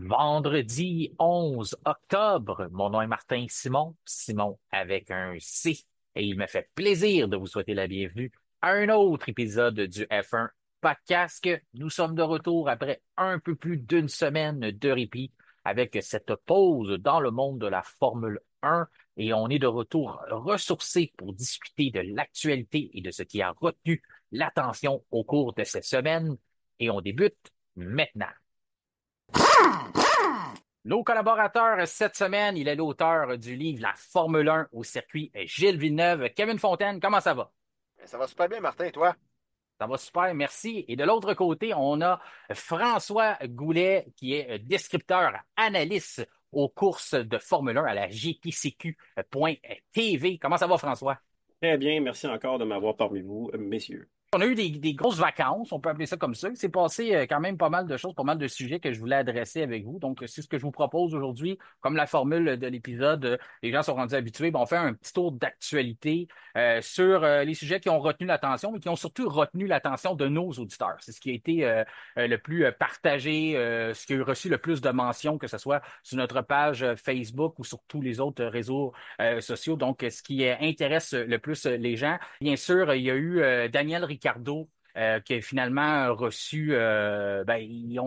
Vendredi 11 octobre, mon nom est Martin Simon, Simon avec un C, et il me fait plaisir de vous souhaiter la bienvenue à un autre épisode du F1 Podcast. Nous sommes de retour après un peu plus d'une semaine de répit avec cette pause dans le monde de la Formule 1 et on est de retour ressourcés pour discuter de l'actualité et de ce qui a retenu l'attention au cours de cette semaine et on débute maintenant. Nos collaborateurs cette semaine, il est l'auteur du livre La Formule 1 au circuit Gilles Villeneuve. Kevin Fontaine, comment ça va? Ça va super bien, Martin, et toi? Ça va super, merci. Et de l'autre côté, on a François Goulet, qui est descripteur, analyste aux courses de Formule 1 à la GPCQ.TV. Comment ça va, François? Très bien, merci encore de m'avoir parmi vous, messieurs. On a eu des grosses vacances, on peut appeler ça comme ça. Il s'est passé quand même pas mal de choses, pas mal de sujets que je voulais adresser avec vous. Donc, c'est ce que je vous propose aujourd'hui. Comme la formule de l'épisode, les gens sont rendus habitués. On fait un petit tour d'actualité sur les sujets qui ont retenu l'attention, mais qui ont surtout retenu l'attention de nos auditeurs. C'est ce qui a été le plus partagé, ce qui a reçu le plus de mentions, que ce soit sur notre page Facebook ou sur tous les autres réseaux sociaux. Donc, ce qui intéresse le plus les gens. Bien sûr, il y a eu Daniel Ricciardo qui a finalement reçu,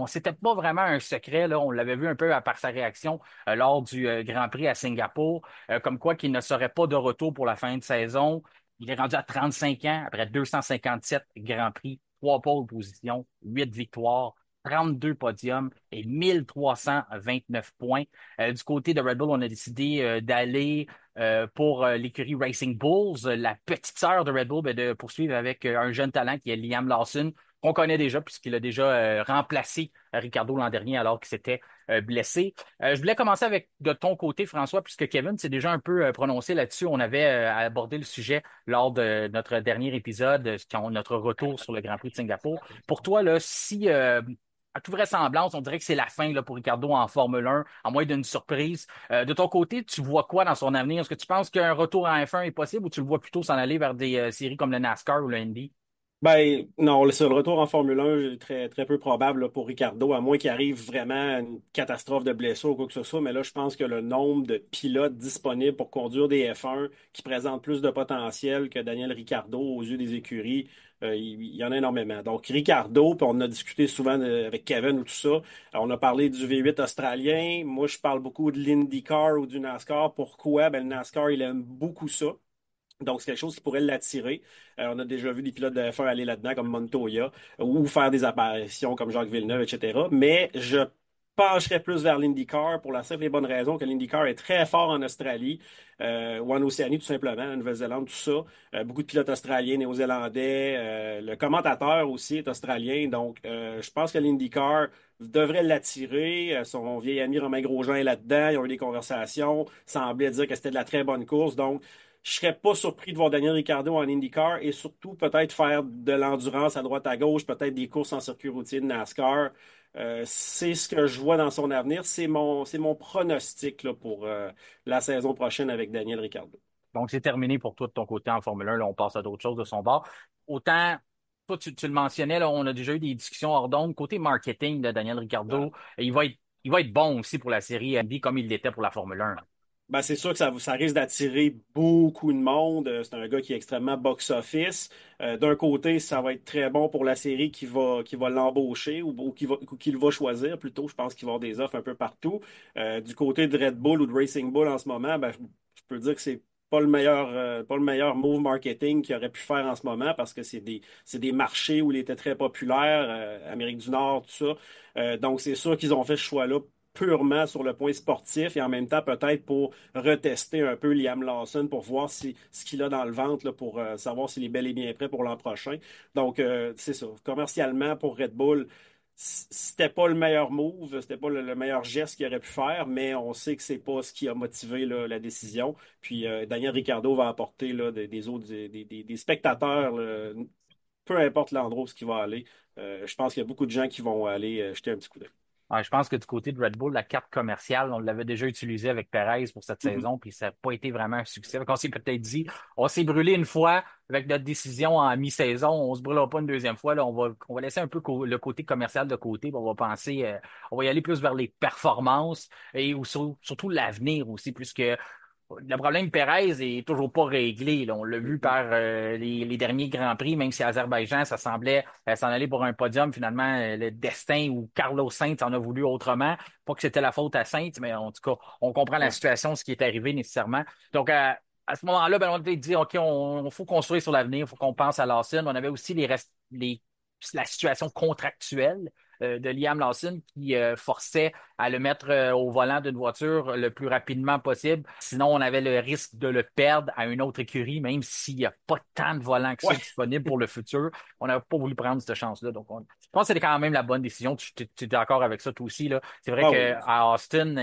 c'était pas vraiment un secret, là, on l'avait vu un peu par sa réaction lors du Grand Prix à Singapour, comme quoi qu'il ne serait pas de retour pour la fin de saison. Il est rendu à 35 ans, après 257 Grands Prix, 3 pôles positions, 8 victoires, 32 podiums et 1329 points. Du côté de Red Bull, on a décidé d'aller pour l'écurie Racing Bulls, la petite sœur de Red Bull, de poursuivre avec un jeune talent qui est Liam Lawson, qu'on connaît déjà puisqu'il a déjà remplacé Ricardo l'an dernier alors qu'il s'était blessé. Je voulais commencer avec de ton côté, François, puisque Kevin s'est déjà un peu prononcé là-dessus. On avait abordé le sujet lors de notre dernier épisode, notre retour sur le Grand Prix de Singapour. Pour toi, là, si à toute vraisemblance, on dirait que c'est la fin là, pour Ricardo en Formule 1, à moins d'une surprise. De ton côté, tu vois quoi dans son avenir? Est-ce que tu penses qu'un retour en F1 est possible ou tu le vois plutôt s'en aller vers des séries comme le NASCAR ou le Indy? Ben, non, le retour en Formule 1 est très, très peu probable là, pour Ricardo, à moins qu'il arrive vraiment à une catastrophe de blessure ou quoi que ce soit. Mais là, je pense que le nombre de pilotes disponibles pour conduire des F1 qui présentent plus de potentiel que Daniel Ricciardo aux yeux des écuries, il y en a énormément. Donc, Ricardo, puis on en a discuté souvent avec Kevin ou tout ça. On a parlé du V8 australien. Moi, je parle beaucoup de l'IndyCar ou du NASCAR. Pourquoi? Ben, le NASCAR, il aime beaucoup ça. Donc, c'est quelque chose qui pourrait l'attirer. On a déjà vu des pilotes de F1 aller là-dedans, comme Montoya, ou faire des apparitions comme Jacques Villeneuve, etc. Mais je pencherais plus vers l'IndyCar pour la simple et bonne raison que l'IndyCar est très fort en Australie, ou en Océanie, tout simplement, en Nouvelle-Zélande, tout ça. Beaucoup de pilotes australiens, néo-zélandais. Le commentateur aussi est australien. Donc, je pense que l'IndyCar devrait l'attirer. Son vieil ami Romain Grosjean est là-dedans. Ils ont eu des conversations. Semblait dire que c'était de la très bonne course. Donc, je serais pas surpris de voir Daniel Ricciardo en IndyCar et surtout peut-être faire de l'endurance à droite à gauche, peut-être des courses en circuit routier de NASCAR. C'est ce que je vois dans son avenir. C'est mon pronostic là, pour la saison prochaine avec Daniel Ricciardo. Donc, c'est terminé pour toi de ton côté en Formule 1. Là, on passe à d'autres choses de son bord. Autant, toi, tu le mentionnais, là, on a déjà eu des discussions hors d'onde. Côté marketing de Daniel Voilà. Ricciardo, il va être bon aussi pour la série Indy comme il l'était pour la Formule 1. Ben, c'est sûr que ça risque d'attirer beaucoup de monde. C'est un gars qui est extrêmement box-office. D'un côté, ça va être très bon pour la série qui va l'embaucher ou qui le va choisir plutôt. Je pense qu'il va y avoir des offres un peu partout. Du côté de Red Bull ou de Racing Bull en ce moment, ben, je peux dire que c'est pas le meilleur move marketing qu'il aurait pu faire en ce moment parce que c'est des marchés où il était très populaire, Amérique du Nord, tout ça. Donc, c'est sûr qu'ils ont fait ce choix-là purement sur le point sportif et en même temps peut-être pour retester un peu Liam Lawson pour voir ce qu'il a dans le ventre là, pour savoir s'il est bel et bien prêt pour l'an prochain. Donc, c'est ça. Commercialement, pour Red Bull, c'était pas le meilleur move, c'était pas le meilleur geste qu'il aurait pu faire, mais on sait que c'est pas ce qui a motivé là, la décision. Puis Daniel Ricciardo va apporter là, des autres des spectateurs, là, peu importe l'endroit où ce qui va aller. Je pense qu'il y a beaucoup de gens qui vont aller jeter un petit coup d'œil. Ouais, je pense que du côté de Red Bull, la carte commerciale, on l'avait déjà utilisée avec Perez pour cette Mhm. saison, puis ça n'a pas été vraiment un succès. Donc, on s'est peut-être dit, on s'est brûlé une fois avec notre décision en mi-saison, on se brûlera pas une deuxième fois. Là, on va laisser un peu le côté commercial de côté, puis on va penser, on va y aller plus vers les performances et surtout l'avenir aussi, puisque le problème Perez est toujours pas réglé. Là. On l'a vu Mhm. par les derniers Grands Prix, même si Azerbaïdjan, ça semblait s'en aller pour un podium. Finalement, le destin ou Carlos Sainz en a voulu autrement. Pas que c'était la faute à Sainz, mais en tout cas, on comprend la Ouais. situation, ce qui est arrivé nécessairement. Donc, à ce moment-là, ben, on a dit, OK, on faut construire sur l'avenir, il faut qu'on pense à Lawson. On avait aussi la situation contractuelle de Liam Lawson qui forçait à le mettre au volant d'une voiture le plus rapidement possible. Sinon, on avait le risque de le perdre à une autre écurie, même s'il n'y a pas tant de volants que ça Ouais. disponibles pour le futur. On n'a pas voulu prendre cette chance-là. Donc, je pense que c'était quand même la bonne décision. Tu es d'accord avec ça, toi aussi, là. C'est vrai Ah oui. qu'à Austin,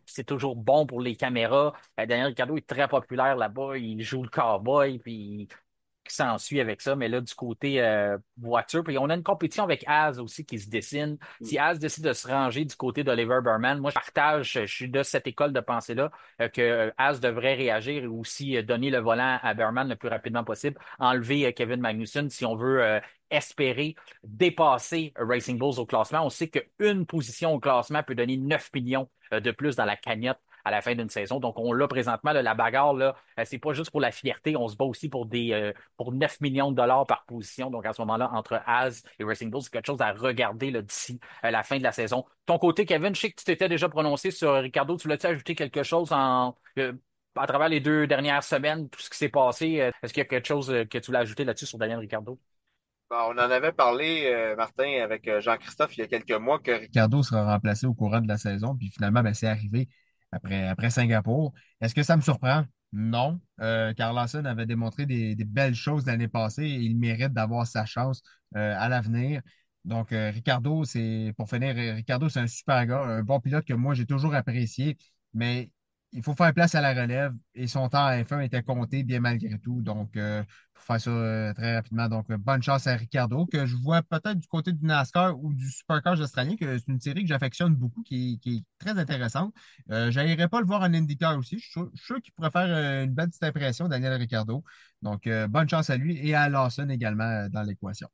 c'est toujours bon pour les caméras. Daniel Ricciardo est très populaire là-bas. Il joue le cowboy, puis qui s'ensuit avec ça. Mais là, du côté voiture, puis on a une compétition avec Az aussi qui se dessine. Si Az décide de se ranger du côté d'Oliver Burman, moi, je partage, je suis de cette école de pensée-là, que Az devrait réagir et aussi donner le volant à Burman le plus rapidement possible, enlever Kevin Magnussen si on veut espérer dépasser Racing Bulls au classement. On sait qu'une position au classement peut donner 9 millions de plus dans la cagnotte à la fin d'une saison. Donc, on l'a présentement, là, la bagarre, là, c'est pas juste pour la fierté, on se bat aussi pour 9 millions de dollars par position. Donc, à ce moment-là, entre Az et Racing Bulls, c'est quelque chose à regarder là, d'ici la fin de la saison. Ton côté, Kevin, je sais que tu t'étais déjà prononcé sur Ricardo. Tu voulais-tu ajouter quelque chose à travers les 2 dernières semaines, tout ce qui s'est passé? Est-ce qu'il y a quelque chose que tu voulais ajouter là-dessus sur Daniel Ricardo? Bon, on en avait parlé, Martin, avec Jean-Christophe il y a quelques mois que Ricardo sera remplacé au courant de la saison, puis finalement, ben, c'est arrivé après Singapour. Est-ce que ça me surprend? Non. Carl Lawson avait démontré des belles choses l'année passée et il mérite d'avoir sa chance à l'avenir. Donc, Ricardo, pour finir, Ricardo, c'est un super gars, un bon pilote que moi, j'ai toujours apprécié, mais il faut faire place à la relève et son temps à F1 était compté bien malgré tout. Donc, pour faire ça très rapidement. Donc, bonne chance à Ricardo, que je vois peut-être du côté du NASCAR ou du Supercars australien, que c'est une série que j'affectionne beaucoup, qui est très intéressante. Je n'irai pas le voir en IndyCar aussi. Je suis sûr qu'il pourrait faire une belle petite impression, Daniel Ricardo. Donc, bonne chance à lui et à Lawson également dans l'équation.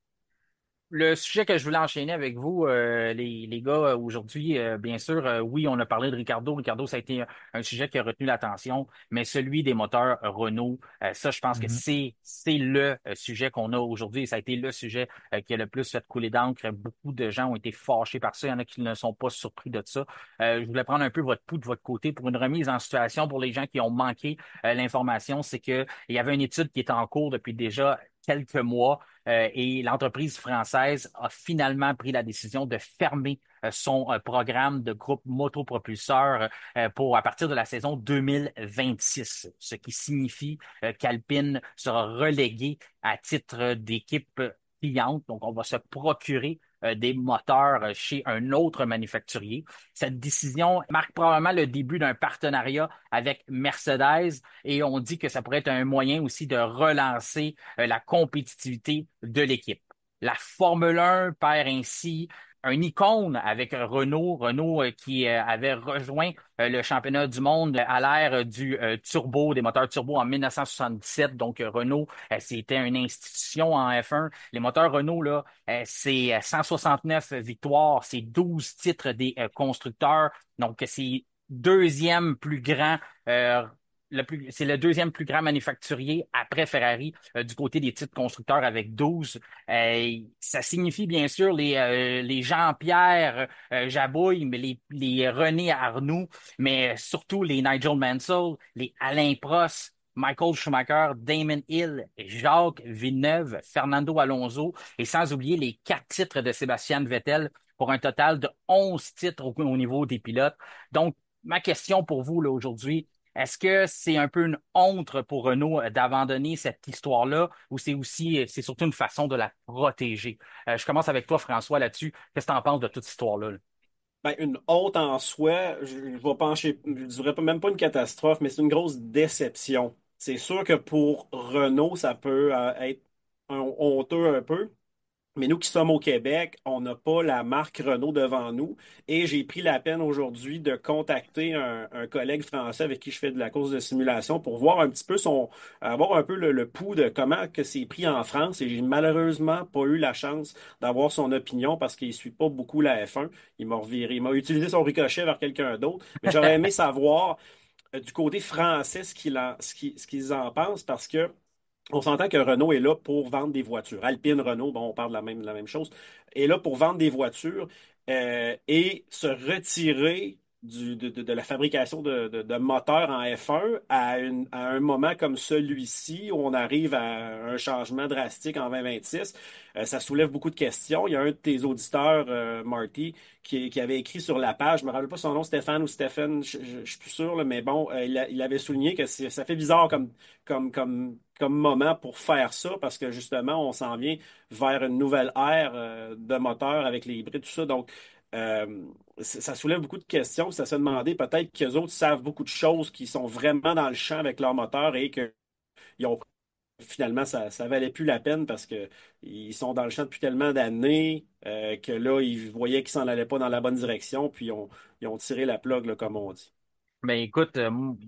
Le sujet que je voulais enchaîner avec vous, les gars, aujourd'hui, bien sûr, oui, on a parlé de Ricardo. Ricardo, ça a été un sujet qui a retenu l'attention, mais celui des moteurs Renault, ça, je pense que Mhm. c'est le sujet qu'on a aujourd'hui et ça a été le sujet qui a le plus fait couler d'encre. Beaucoup de gens ont été fâchés par ça. Il y en a qui ne sont pas surpris de ça. Je voulais prendre un peu votre pouls de votre côté pour une remise en situation pour les gens qui ont manqué l'information. C'est que il y avait une étude qui est en cours depuis déjà quelques mois et l'entreprise française a finalement pris la décision de fermer son programme de groupe motopropulseur pour à partir de la saison 2026, ce qui signifie qu'Alpine sera relégué à titre d'équipe cliente. Donc, on va se procurer des moteurs chez un autre manufacturier. Cette décision marque probablement le début d'un partenariat avec Mercedes et on dit que ça pourrait être un moyen aussi de relancer la compétitivité de l'équipe. La Formule 1 perd ainsi un icône avec Renault, qui avait rejoint le championnat du monde à l'ère du turbo, des moteurs turbo en 1977. Donc Renault, c'était une institution en F1. Les moteurs Renault, là, c'est 169 victoires, c'est 12 titres des constructeurs. Donc c'est deuxième plus grand c'est le deuxième plus grand manufacturier après Ferrari du côté des titres constructeurs avec 12. Ça signifie bien sûr les Jean-Pierre Jabouille, mais les René Arnoux, mais surtout les Nigel Mansell, les Alain Prost, Michael Schumacher, Damon Hill, Jacques Villeneuve, Fernando Alonso, et sans oublier les 4 titres de Sébastien Vettel pour un total de 11 titres au niveau des pilotes. Donc, ma question pour vous là aujourd'hui, est-ce que c'est un peu une honte pour Renault d'abandonner cette histoire-là ou c'est surtout une façon de la protéger? Je commence avec toi, François, là-dessus. Qu'est-ce que tu en penses de toute cette histoire-là? Là? Ben, une honte en soi, je vais pencher, je dirais pas, même pas une catastrophe, mais c'est une grosse déception. C'est sûr que pour Renault, ça peut être honteux un peu, Mais nous qui sommes au Québec, on n'a pas la marque Renault devant nous. Et j'ai pris la peine aujourd'hui de contacter un collègue français avec qui je fais de la course de simulation pour voir un petit peu avoir un peu le pouls de comment que c'est pris en France. Et j'ai malheureusement pas eu la chance d'avoir son opinion parce qu'il suit pas beaucoup la F1. Il m'a reviré, il m'a utilisé son ricochet vers quelqu'un d'autre. Mais j'aurais aimé savoir du côté français ce qu'ils en pensent parce que on s'entend que Renault est là pour vendre des voitures. Alpine, Renault, bon, on parle de la même chose, est là pour vendre des voitures et se retirer de la fabrication de moteurs en F1 à un moment comme celui-ci où on arrive à un changement drastique en 2026. Ça soulève beaucoup de questions. Il y a un de tes auditeurs, Marty, qui avait écrit sur la page, je me rappelle pas son nom, Stéphane ou Stéphane, je suis plus sûr, là, mais bon, il avait souligné que ça fait bizarre comme moment pour faire ça, parce que justement, on s'en vient vers une nouvelle ère de moteurs avec les hybrides, tout ça. Donc, euh, ça soulève beaucoup de questions. Ça se demander peut-être qu'eux autres savent beaucoup de choses qui sont vraiment dans le champ avec leur moteur et que ils ont finalement ça valait plus la peine parce que ils sont dans le champ depuis tellement d'années que là, ils voyaient qu'ils s'en allaient pas dans la bonne direction, puis ils ont tiré la plug, là, comme on dit. Ben écoute,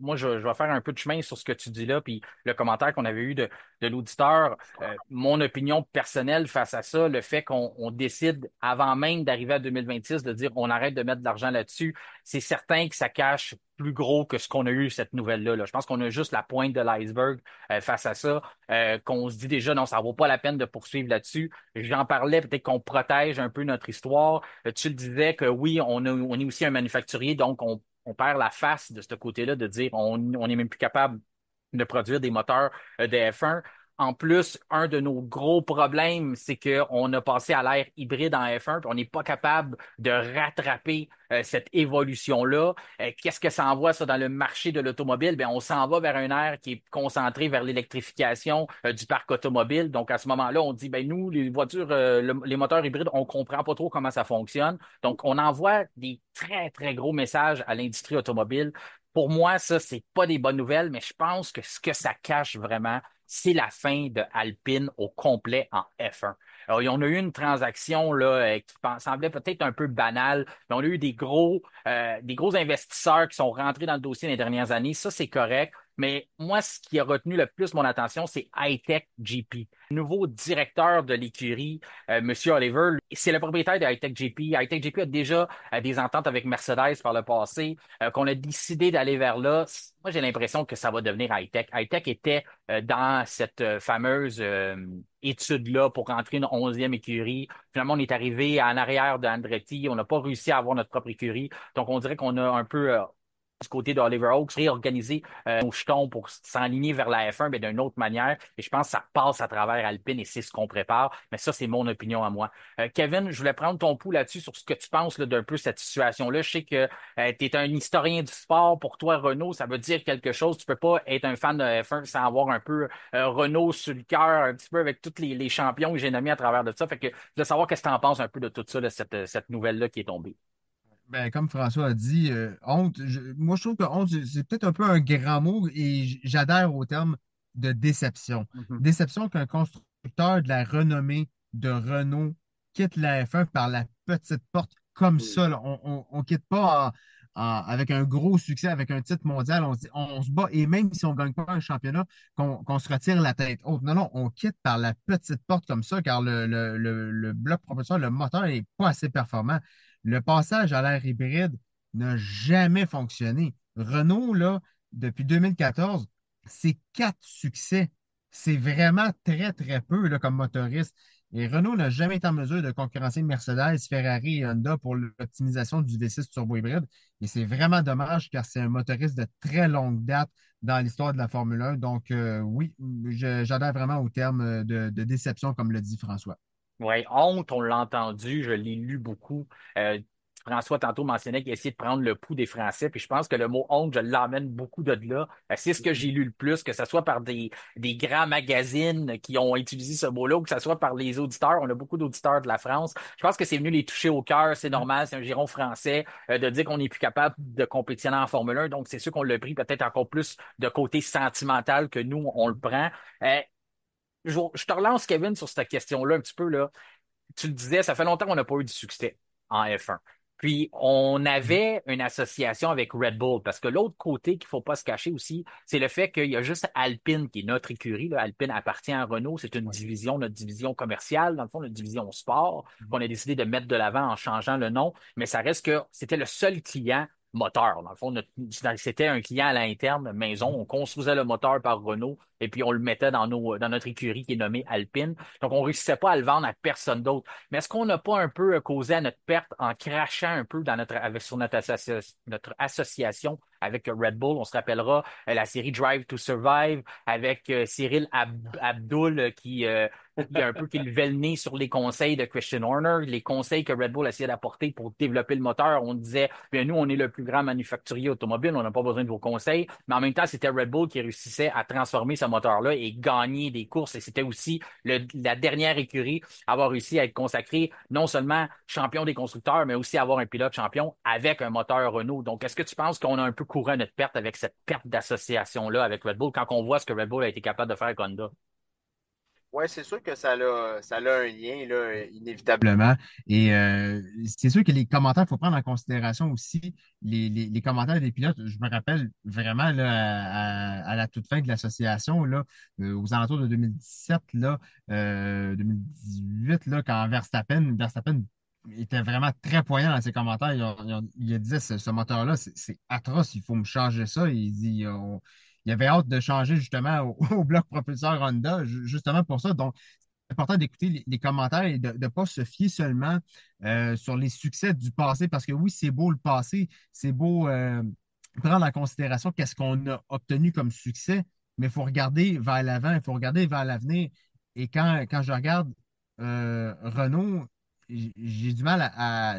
moi je vais faire un peu de chemin sur ce que tu dis là, puis le commentaire qu'on avait eu de l'auditeur. Mon opinion personnelle face à ça, le fait qu'on décide avant même d'arriver à 2026 de dire on arrête de mettre de l'argent là-dessus, c'est certain que ça cache plus gros que ce qu'on a eu cette nouvelle-là. Là. Je pense qu'on a juste la pointe de l'iceberg face à ça, qu'on se dit déjà non, ça vaut pas la peine de poursuivre là-dessus. J'en parlais, peut-être qu'on protège un peu notre histoire. Tu le disais que oui, on est aussi un manufacturier, donc on perd la face de ce côté-là de dire on est même plus capable de produire des moteurs de F1. En plus, un de nos gros problèmes, c'est qu'on a passé à l'ère hybride en F1, puis on n'est pas capable de rattraper cette évolution-là. Qu'est-ce que ça envoie, ça, dans le marché de l'automobile? Bien, on s'en va vers une ère qui est concentrée vers l'électrification du parc automobile. Donc, à ce moment-là, on dit, ben nous, les voitures, les moteurs hybrides, on comprend pas trop comment ça fonctionne. Donc, on envoie des très, très gros messages à l'industrie automobile. Pour moi, ça, c'est pas des bonnes nouvelles, mais je pense que ce que ça cache vraiment, c'est la fin de Alpine au complet en F1. Alors, on a eu une transaction là, semblait peut-être un peu banale, mais on a eu des gros investisseurs qui sont rentrés dans le dossier les dernières années. Ça, c'est correct. Mais moi, ce qui a retenu le plus mon attention, c'est Hightech GP. Nouveau directeur de l'écurie, Monsieur Oliver, c'est le propriétaire de Hightech GP. Hightech GP a déjà des ententes avec Mercedes par le passé, qu'on a décidé d'aller vers là. Moi, j'ai l'impression que ça va devenir Hightech. Hightech était dans cette fameuse étude-là pour rentrer une 11e écurie. Finalement, on est arrivé en arrière de Andretti. On n'a pas réussi à avoir notre propre écurie. Donc, on dirait qu'on a un peu du côté d'Oliver Oaks, réorganiser nos jetons pour s'enligner vers la F1, mais d'une autre manière. Et je pense que ça passe à travers Alpine et c'est ce qu'on prépare. Mais ça, c'est mon opinion à moi. Kevin, je voulais prendre ton pouls là-dessus sur ce que tu penses là, d'un peu cette situation-là. Je sais que tu es un historien du sport. Pour toi, Renault, ça veut dire quelque chose. Tu peux pas être un fan de F1 sans avoir un peu Renault sur le cœur, un petit peu avec tous les champions que j'ai nommés à travers de ça. Fait que je veux savoir qu'est-ce que tu en penses un peu de tout ça, de cette nouvelle-là qui est tombée. Ben, comme François a dit, honte, moi je trouve que honte, c'est peut-être un peu un grand mot et j'adhère au terme de déception. Mhm. Déception qu'un constructeur de la renommée de Renault quitte la F1 par la petite porte comme ça. Là. On quitte pas avec un gros succès, avec un titre mondial. On se bat et même si on ne gagne pas un championnat, qu'on se retire la tête haute. Non, non, on quitte par la petite porte comme ça car le bloc propulseur, le moteur n'est pas assez performant. Le passage à l'ère hybride n'a jamais fonctionné. Renault, là, depuis 2014, c'est 4 succès. C'est vraiment très, très peu là, comme motoriste. Et Renault n'a jamais été en mesure de concurrencer Mercedes, Ferrari et Honda pour l'optimisation du V6 turbo hybride. Et c'est vraiment dommage car c'est un motoriste de très longue date dans l'histoire de la Formule 1. Donc, oui, j'adhère vraiment au terme de déception, comme le dit François. Oui, honte, on l'a entendu, je l'ai lu beaucoup. François tantôt mentionnait qu'il essayait de prendre le pouls des Français, puis je pense que le mot honte, je l'emmène beaucoup de là. C'est ce que j'ai lu le plus, que ce soit par des grands magazines qui ont utilisé ce mot-là, ou que ce soit par les auditeurs. On a beaucoup d'auditeurs de la France. Je pense que c'est venu les toucher au cœur, c'est normal, c'est un giron français de dire qu'on n'est plus capable de compétitionner en Formule 1. Donc, c'est sûr qu'on l'a pris peut-être encore plus de côté sentimental que nous, on le prend. Je te relance, Kevin, sur cette question-là un petit peu, là. tu le disais, ça fait longtemps qu'on n'a pas eu de succès en F1. Puis, on avait une association avec Red Bull, parce que l'autre côté qu'il faut pas se cacher aussi, c'est le fait qu'il y a juste Alpine, qui est notre écurie. Là. Alpine appartient à Renault, c'est une Ouais. division, notre division commerciale, dans le fond, notre division sport, qu'on a décidé de mettre de l'avant en changeant le nom, mais ça reste que c'était le seul client moteur. Dans le fond, c'était un client à l'interne, maison, on construisait le moteur par Renault, et puis on le mettait dans notre écurie qui est nommée Alpine. Donc, on réussissait pas à le vendre à personne d'autre. Mais est-ce qu'on n'a pas un peu causé à notre perte en crachant un peu sur notre association avec Red Bull? On se rappellera la série Drive to Survive avec Cyril Abdul qui un peu qui levait le nez sur les conseils de Christian Horner, les conseils que Red Bull essayait d'apporter pour développer le moteur. On disait, bien nous, on est le plus grand manufacturier automobile, on n'a pas besoin de vos conseils. Mais en même temps, c'était Red Bull qui réussissait à transformer ce moteur-là et gagner des courses. Et c'était aussi la dernière écurie à avoir réussi à être consacrée non seulement champion des constructeurs, mais aussi avoir un pilote champion avec un moteur Renault. Donc, est-ce que tu penses qu'on a un peu couru à notre perte avec cette perte d'association-là avec Red Bull quand on voit ce que Red Bull a été capable de faire avec Honda? Ouais, c'est sûr que ça a un lien, là, inévitablement. Et c'est sûr que les commentaires, il faut prendre en considération aussi les commentaires des pilotes. Je me rappelle vraiment là, à la toute fin de l'association, là, aux alentours de 2017, là, 2018, là, quand Verstappen était vraiment très poignant dans ses commentaires. Il disait ce moteur-là, c'est atroce, il faut me changer ça. Il dit il avait hâte de changer justement au bloc propulseur Honda, justement pour ça. Donc, c'est important d'écouter les commentaires et de ne pas se fier seulement sur les succès du passé, parce que oui, c'est beau le passé, c'est beau prendre en considération qu'est-ce qu'on a obtenu comme succès, mais il faut regarder vers l'avant, il faut regarder vers l'avenir. Et quand je regarde Renault, j'ai du mal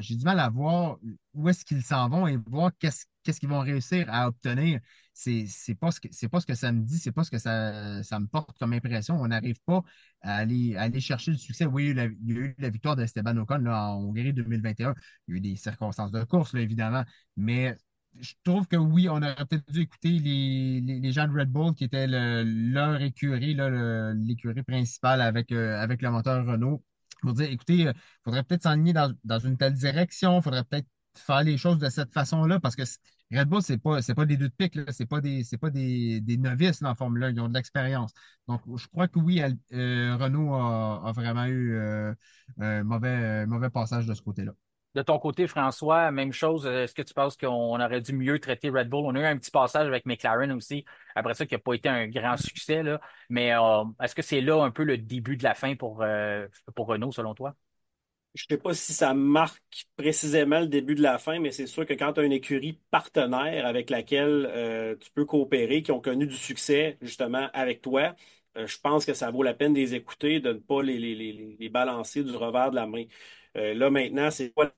j'ai du mal à voir où est-ce qu'ils s'en vont et voir qu'est-ce qu'ils vont réussir à obtenir. C'est pas ce que ça me dit, c'est pas ce que ça me porte comme impression. On n'arrive pas à aller chercher le succès. Oui, il y a eu la victoire d'Esteban Ocon là, en Hongrie 2021. Il y a eu des circonstances de course, là, évidemment. Mais je trouve que oui, on aurait peut-être dû écouter les gens de Red Bull qui étaient leur écurie, là, l'écurie principale avec le moteur Renault pour dire, écoutez, il faudrait peut-être s'enligner dans une telle direction, il faudrait peut-être faire les choses de cette façon-là, parce que Red Bull, c'est pas des deux de pique, là, c'est pas des novices dans la Formule 1, ils ont de l'expérience. Donc, je crois que oui, Renault a vraiment eu un mauvais passage de ce côté-là. De ton côté, François, même chose. Est-ce que tu penses qu'on aurait dû mieux traiter Red Bull? On a eu un petit passage avec McLaren aussi, après ça, qui n'a pas été un grand succès, là. Mais est-ce que c'est là un peu le début de la fin pour Renault, selon toi? Je sais pas si ça marque précisément le début de la fin, mais c'est sûr que quand tu as une écurie partenaire avec laquelle tu peux coopérer, qui ont connu du succès justement avec toi, je pense que ça vaut la peine de les écouter, de ne pas les balancer du revers de la main. Là maintenant, c'est quoi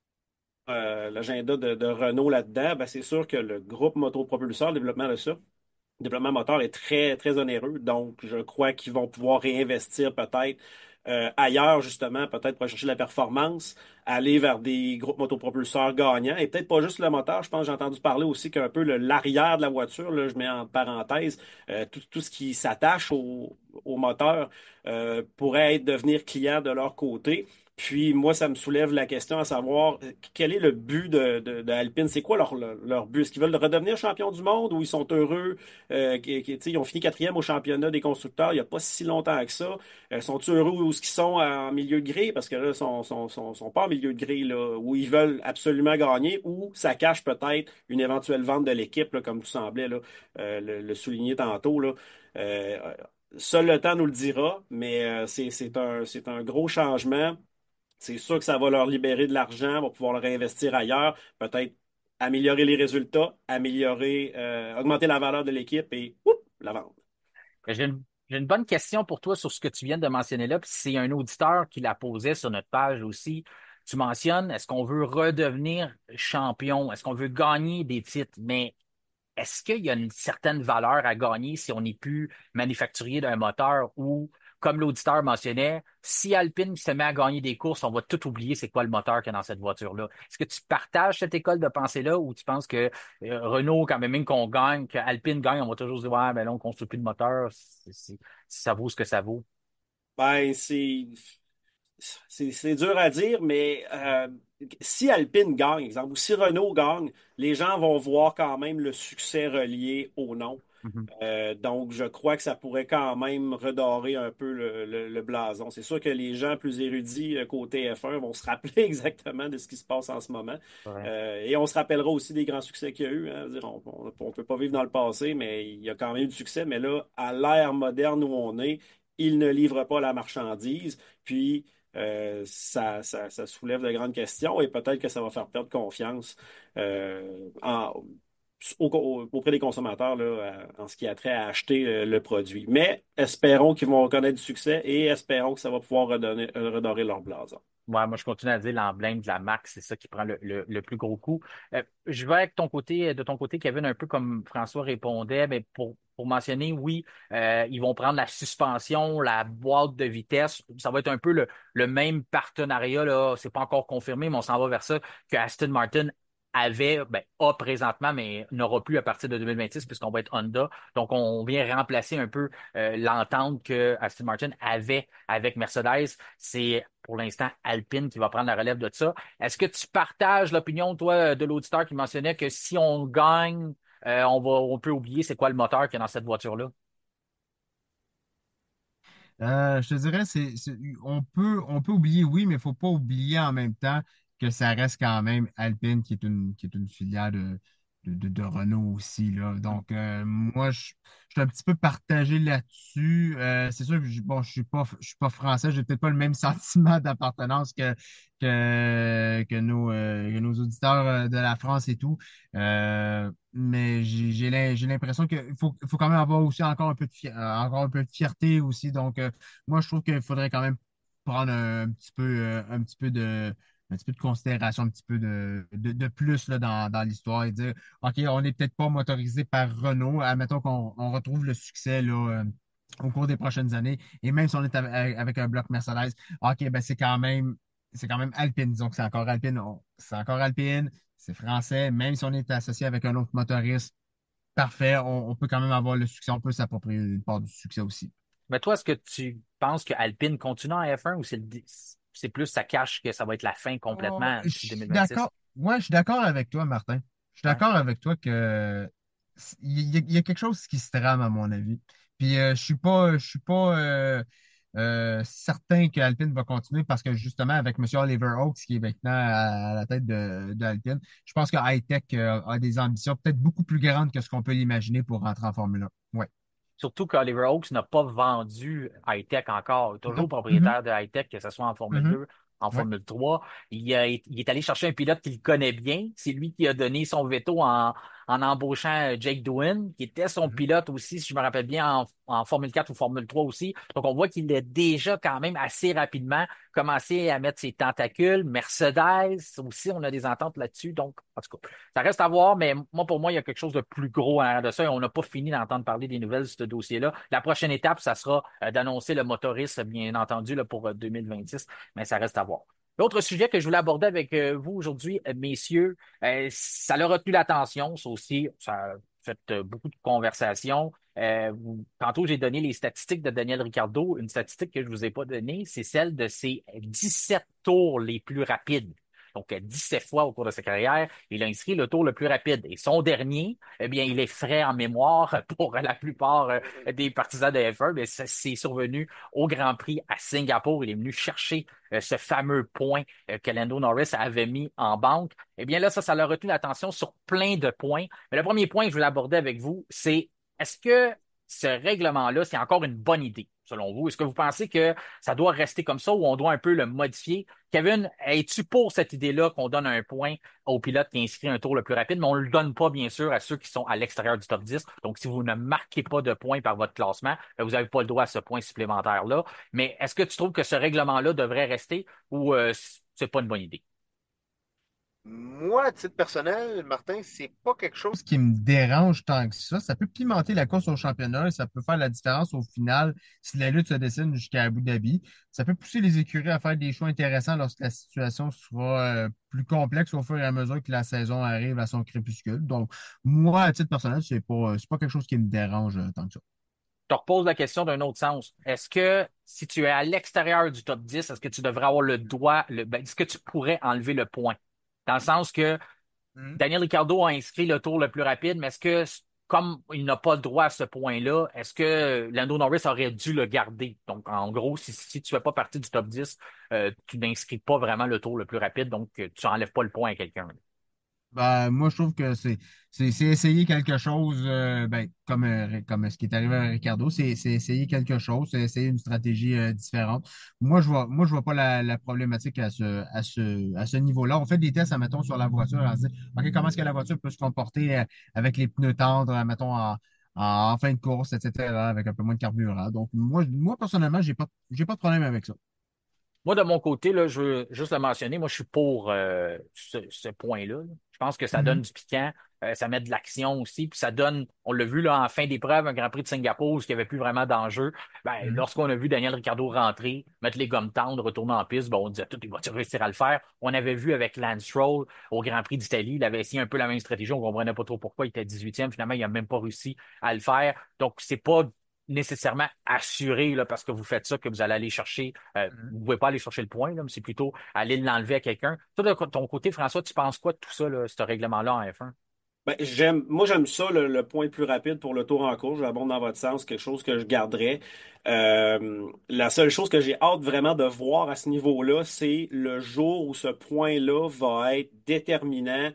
l'agenda de Renault là-dedans? Ben, c'est sûr que le groupe motopropulseur, le développement de ça, le développement moteur est très, très onéreux. Donc, je crois qu'ils vont pouvoir réinvestir peut-être ailleurs, justement, peut-être pour chercher la performance, aller vers des groupes motopropulseurs gagnants. Et peut-être pas juste le moteur. Je pense que j'ai entendu parler aussi qu'un peu l'arrière de la voiture, là, je mets en parenthèse, tout ce qui s'attache au moteur pourrait devenir client de leur côté. Puis moi, ça me soulève la question à savoir quel est le but de Alpine? C'est quoi leur but? Est-ce qu'ils veulent redevenir champion du monde ou ils sont heureux? Tu sais, ils ont fini quatrième au championnat des constructeurs il n'y a pas si longtemps que ça. Sont-ils heureux où ils sont en milieu de grille? Parce que là, sont pas en milieu de grille, là, où ils veulent absolument gagner, ou ça cache peut-être une éventuelle vente de l'équipe, là, comme tu semblais là, le souligner tantôt. Là. Euh, Seul le temps nous le dira, mais c'est un gros changement. C'est sûr que ça va leur libérer de l'argent, va pouvoir le réinvestir ailleurs, peut-être améliorer les résultats, augmenter la valeur de l'équipe et la vente. J'ai une bonne question pour toi sur ce que tu viens de mentionner là, puis c'est un auditeur qui l'a posé sur notre page aussi. Tu mentionnes, est-ce qu'on veut redevenir champion? Est-ce qu'on veut gagner des titres? Mais est-ce qu'il y a une certaine valeur à gagner si on n'est plus manufacturier d'un moteur ou, comme l'auditeur mentionnait, si Alpine se met à gagner des courses, on va tout oublier c'est quoi le moteur qu'il y a dans cette voiture-là. Est-ce que tu partages cette école de pensée-là ou tu penses que Renault, quand même qu'on gagne, que Alpine gagne, on va toujours se dire, ouais, ben là, on ne construit plus de moteur, ça vaut ce que ça vaut. Ben, c'est dur à dire, mais si Alpine gagne, exemple, ou si Renault gagne, les gens vont voir quand même le succès relié au nom. Mhm. Donc, je crois que ça pourrait quand même redorer un peu le blason. C'est sûr que les gens plus érudits côté F1 vont se rappeler exactement de ce qui se passe en ce moment. Ouais. Et on se rappellera aussi des grands succès qu'il y a eu, hein. Je veux dire, on peut pas vivre dans le passé, mais il y a quand même eu du succès. Mais là, à l'ère moderne où on est, ils ne livrent pas la marchandise. Puis, ça soulève de grandes questions et peut-être que ça va faire perdre confiance auprès des consommateurs là, en ce qui a trait à acheter le produit. Mais espérons qu'ils vont reconnaître du succès et espérons que ça va pouvoir redorer leur blason. Ouais, moi, je continue à dire l'emblème de la marque, c'est ça qui prend le plus gros coup. Je vais avec ton côté, de ton côté, Kevin, un peu comme François répondait, mais pour mentionner, oui, ils vont prendre la suspension, la boîte de vitesse. Ça va être un peu le même partenariat, là. C'est pas encore confirmé, mais on s'en va vers ça que Aston Martin avait, ben, a présentement, mais n'aura plus à partir de 2026 puisqu'on va être Honda. Donc, on vient remplacer un peu l'entente que Aston Martin avait avec Mercedes. C'est pour l'instant Alpine qui va prendre la relève de ça. Est-ce que tu partages l'opinion, toi, de l'auditeur qui mentionnait que si on gagne, on peut oublier c'est quoi le moteur qu'il y a dans cette voiture-là? Je te dirais, on peut oublier, oui, mais il ne faut pas oublier en même temps que ça reste quand même Alpine qui est une filiale de Renault aussi, là. Donc, moi, je suis un petit peu partagé là-dessus. C'est sûr que bon, je suis pas français, j'ai peut-être pas le même sentiment d'appartenance que nos auditeurs de la France et tout. Mais j'ai l'impression qu'il faut quand même avoir aussi encore un peu encore un peu de fierté aussi. Donc, moi, je trouve qu'il faudrait quand même prendre un petit peu de considération, un petit peu de plus là, dans l'histoire et dire, OK, on n'est peut-être pas motorisé par Renault. Admettons qu'on retrouve le succès là, au cours des prochaines années. Et même si on est avec un bloc Mercedes, OK, ben c'est quand même Alpine. Disons que c'est encore Alpine. C'est encore Alpine, c'est français. Même si on est associé avec un autre motoriste, parfait, on peut quand même avoir le succès. On peut s'approprier une part du succès aussi. Mais toi, est-ce que tu penses que Alpine continue en F1 ou c'est plus ça cache que ça va être la fin Oh, complètement je d'ici suis 2026? d'accord. Ouais, je suis d'accord avec toi, Martin. Je suis Ouais. d'accord avec toi que il y a quelque chose qui se trame, à mon avis. Puis je suis pas certain que Alpine va continuer parce que justement, avec M. Oliver Oaks, qui est maintenant à la tête de Alpine, je pense que High-Tech a des ambitions peut-être beaucoup plus grandes que ce qu'on peut l'imaginer pour rentrer en Formule 1. Ouais. Surtout qu'Oliver Oaks n'a pas vendu High-Tech encore. Il est Non. toujours Mhm. propriétaire de High-Tech, que ce soit en Formule Mhm. 2, en Ouais. Formule 3. Il est allé chercher un pilote qu'il connaît bien. C'est lui qui a donné son veto en embauchant Jake Doohan, qui était son Mhm. pilote aussi, si je me rappelle bien, en Formule 4 ou Formule 3 aussi. Donc, on voit qu'il a déjà quand même assez rapidement commencé à mettre ses tentacules. Mercedes aussi, on a des ententes là-dessus. Donc, en tout cas, ça reste à voir, mais moi, pour moi, il y a quelque chose de plus gros en arrière de ça et on n'a pas fini d'entendre parler des nouvelles de ce dossier-là. La prochaine étape, ça sera d'annoncer le motoriste, bien entendu, là, pour 2026, mais ça reste à voir. L'autre sujet que je voulais aborder avec vous aujourd'hui, messieurs, ça l'a retenu l'attention, ça aussi, ça a fait beaucoup de conversations. Tantôt, j'ai donné les statistiques de Daniel Ricciardo. Une statistique que je vous ai pas donnée, c'est celle de ses 17 tours les plus rapides. Donc, 17 fois au cours de sa carrière, il a inscrit le tour le plus rapide. Et son dernier, eh bien, il est frais en mémoire pour la plupart des partisans de F1, mais ça, c'est survenu au Grand Prix à Singapour. Il est venu chercher ce fameux point que Lando Norris avait mis en banque. Eh bien, là, ça l'a retenu l'attention sur plein de points. Mais le premier point que je voulais aborder avec vous, c'est est-ce que ce règlement-là, c'est encore une bonne idée, selon vous? Est-ce que vous pensez que ça doit rester comme ça ou on doit un peu le modifier? Kevin, es-tu pour cette idée-là qu'on donne un point au pilote qui inscrit un tour le plus rapide, mais on ne le donne pas, bien sûr, à ceux qui sont à l'extérieur du top 10. Donc, si vous ne marquez pas de points par votre classement, ben, vous n'avez pas le droit à ce point supplémentaire-là. Mais est-ce que tu trouves que ce règlement-là devrait rester ou c'est pas une bonne idée? Moi, à titre personnel, Martin, c'est pas quelque chose qui me dérange tant que ça. Ça peut pimenter la course au championnat et ça peut faire la différence au final si la lutte se dessine jusqu'à Abu Dhabi. Ça peut pousser les écuries à faire des choix intéressants lorsque la situation sera plus complexe au fur et à mesure que la saison arrive à son crépuscule. Donc, moi, à titre personnel, c'est pas quelque chose qui me dérange tant que ça. te repose la question d'un autre sens. Est-ce que si tu es à l'extérieur du top 10, est-ce que tu devrais avoir le droit, est-ce que tu pourrais enlever le point? Dans le sens que Mhm. Daniel Ricciardo a inscrit le tour le plus rapide, mais est-ce que, comme il n'a pas le droit à ce point-là, est-ce que Lando Norris aurait dû le garder? Donc, en gros, si tu fais pas partie du top 10, tu n'inscris pas vraiment le tour le plus rapide, donc tu enlèves pas le point à quelqu'un. Ben, moi, je trouve que c'est essayer quelque chose, comme ce qui est arrivé à Ricardo, c'est essayer quelque chose, c'est essayer une stratégie différente. Moi, je vois pas la problématique à ce niveau-là. On fait des tests, admettons, sur la voiture, on se dit, OK, comment est-ce que la voiture peut se comporter avec les pneus tendres, admettons, en fin de course, etc., avec un peu moins de carburant. Donc, moi personnellement, j'ai pas de problème avec ça. Moi, de mon côté, là, je veux juste le mentionner, moi, je suis pour ce point-là. Là. Je pense que ça donne Mhm. du piquant, ça met de l'action aussi, puis ça donne, on l'a vu là en fin d'épreuve, un Grand Prix de Singapour, où il n'y avait plus vraiment d'enjeu. Ben, Mhm. lorsqu'on a vu Daniel Ricciardo rentrer, mettre les gommes tendres, retourner en piste, bon, on disait, tout, il va-tu réussir à le faire? On avait vu avec Lance Stroll au Grand Prix d'Italie, il avait essayé un peu la même stratégie, on comprenait pas trop pourquoi, il était 18e, finalement, il n'a même pas réussi à le faire. Donc, c'est pas nécessairement assuré là, parce que vous faites ça que vous allez aller chercher Mhm. vous ne pouvez pas aller chercher le point, là, mais c'est plutôt aller l'enlever à quelqu'un. Toi, de ton côté, François, tu penses quoi de tout ça, là, ce règlement-là en F1? Ben, moi j'aime ça, le point le plus rapide pour le tour en course. J'abonde dans votre sens, quelque chose que je garderais. La seule chose que j'ai hâte vraiment de voir à ce niveau-là, c'est le jour où ce point-là va être déterminant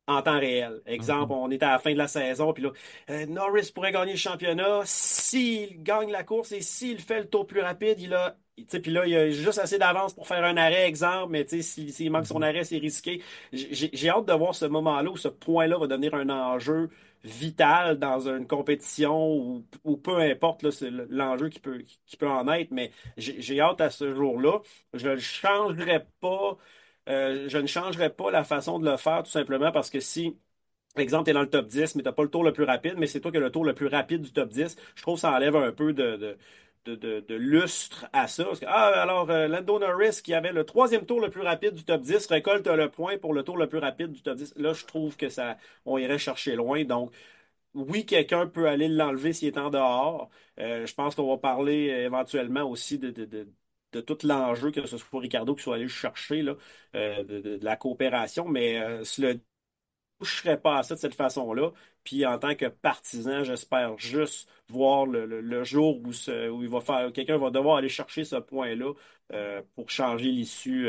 en temps réel. Exemple, Mhm. on est à la fin de la saison, puis là, Norris pourrait gagner le championnat s'il gagne la course et s'il fait le tour plus rapide, tu sais, puis là, il a juste assez d'avance pour faire un arrêt, exemple, mais tu sais, s'il manque son Mhm. arrêt, c'est risqué. J'ai hâte de voir ce moment-là où ce point-là va devenir un enjeu vital dans une compétition ou peu importe là, c'est l'enjeu qui peut en être, mais j'ai hâte à ce jour-là. Je ne changerai pas je ne changerais pas la façon de le faire tout simplement parce que si, par exemple, tu es dans le top 10, mais tu n'as pas le tour le plus rapide, mais c'est toi qui as le tour le plus rapide du top 10, je trouve que ça enlève un peu de lustre à ça. Parce que, alors, Lando Norris, qui avait le troisième tour le plus rapide du top 10, récolte le point pour le tour le plus rapide du top 10. Là, je trouve que ça, on irait chercher loin. Donc, oui, quelqu'un peut aller l'enlever s'il est en dehors. Je pense qu'on va parler éventuellement aussi de tout l'enjeu, que ce soit Ricardo qui soit allé le chercher, là, de la coopération. Mais cela dit, je ne toucherai pas à ça de cette façon-là. Puis en tant que partisan, j'espère juste voir le jour où il va faire, quelqu'un va devoir aller chercher ce point-là pour changer l'issue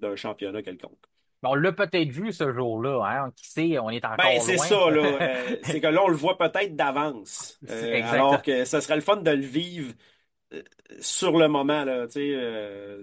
d'un championnat quelconque. Bon, on l'a peut-être vu ce jour-là, hein? Qui sait, on est Ben, encore c'est loin. ça, là. C'est que là, on le voit peut-être d'avance. C'est exact. Alors que ce serait le fun de le vivre euh, sur le moment, là, tu sais,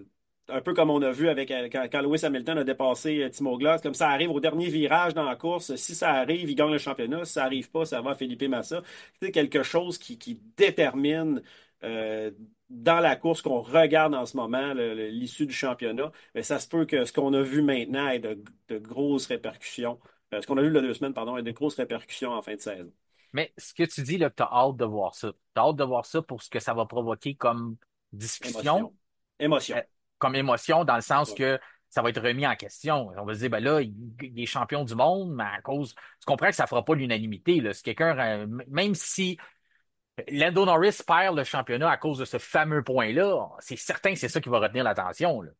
un peu comme on a vu avec quand Lewis Hamilton a dépassé Timo Glock, comme ça arrive au dernier virage dans la course, si ça arrive, il gagne le championnat, si ça arrive pas, ça va à Felipe Massa. C'est quelque chose qui détermine euh, dans la course qu'on regarde en ce moment, l'issue du championnat, mais ça se peut que ce qu'on a vu maintenant ait de grosses répercussions. Ce qu'on a vu il y a 2 semaines, pardon, ait de grosses répercussions en fin de saison. Mais ce que tu dis, là, que tu as hâte de voir ça. Tu as hâte de voir ça pour ce que ça va provoquer comme discussion, Émotion. Émotion. euh, comme émotion, dans le sens que ça va être remis en question. On va se dire, ben là, il est champion du monde, mais à cause. Tu comprends que ça fera pas l'unanimité, là. Si quelqu'un, même si Lando Norris perd le championnat à cause de ce fameux point-là, c'est certain que c'est ça qui va retenir l'attention, là.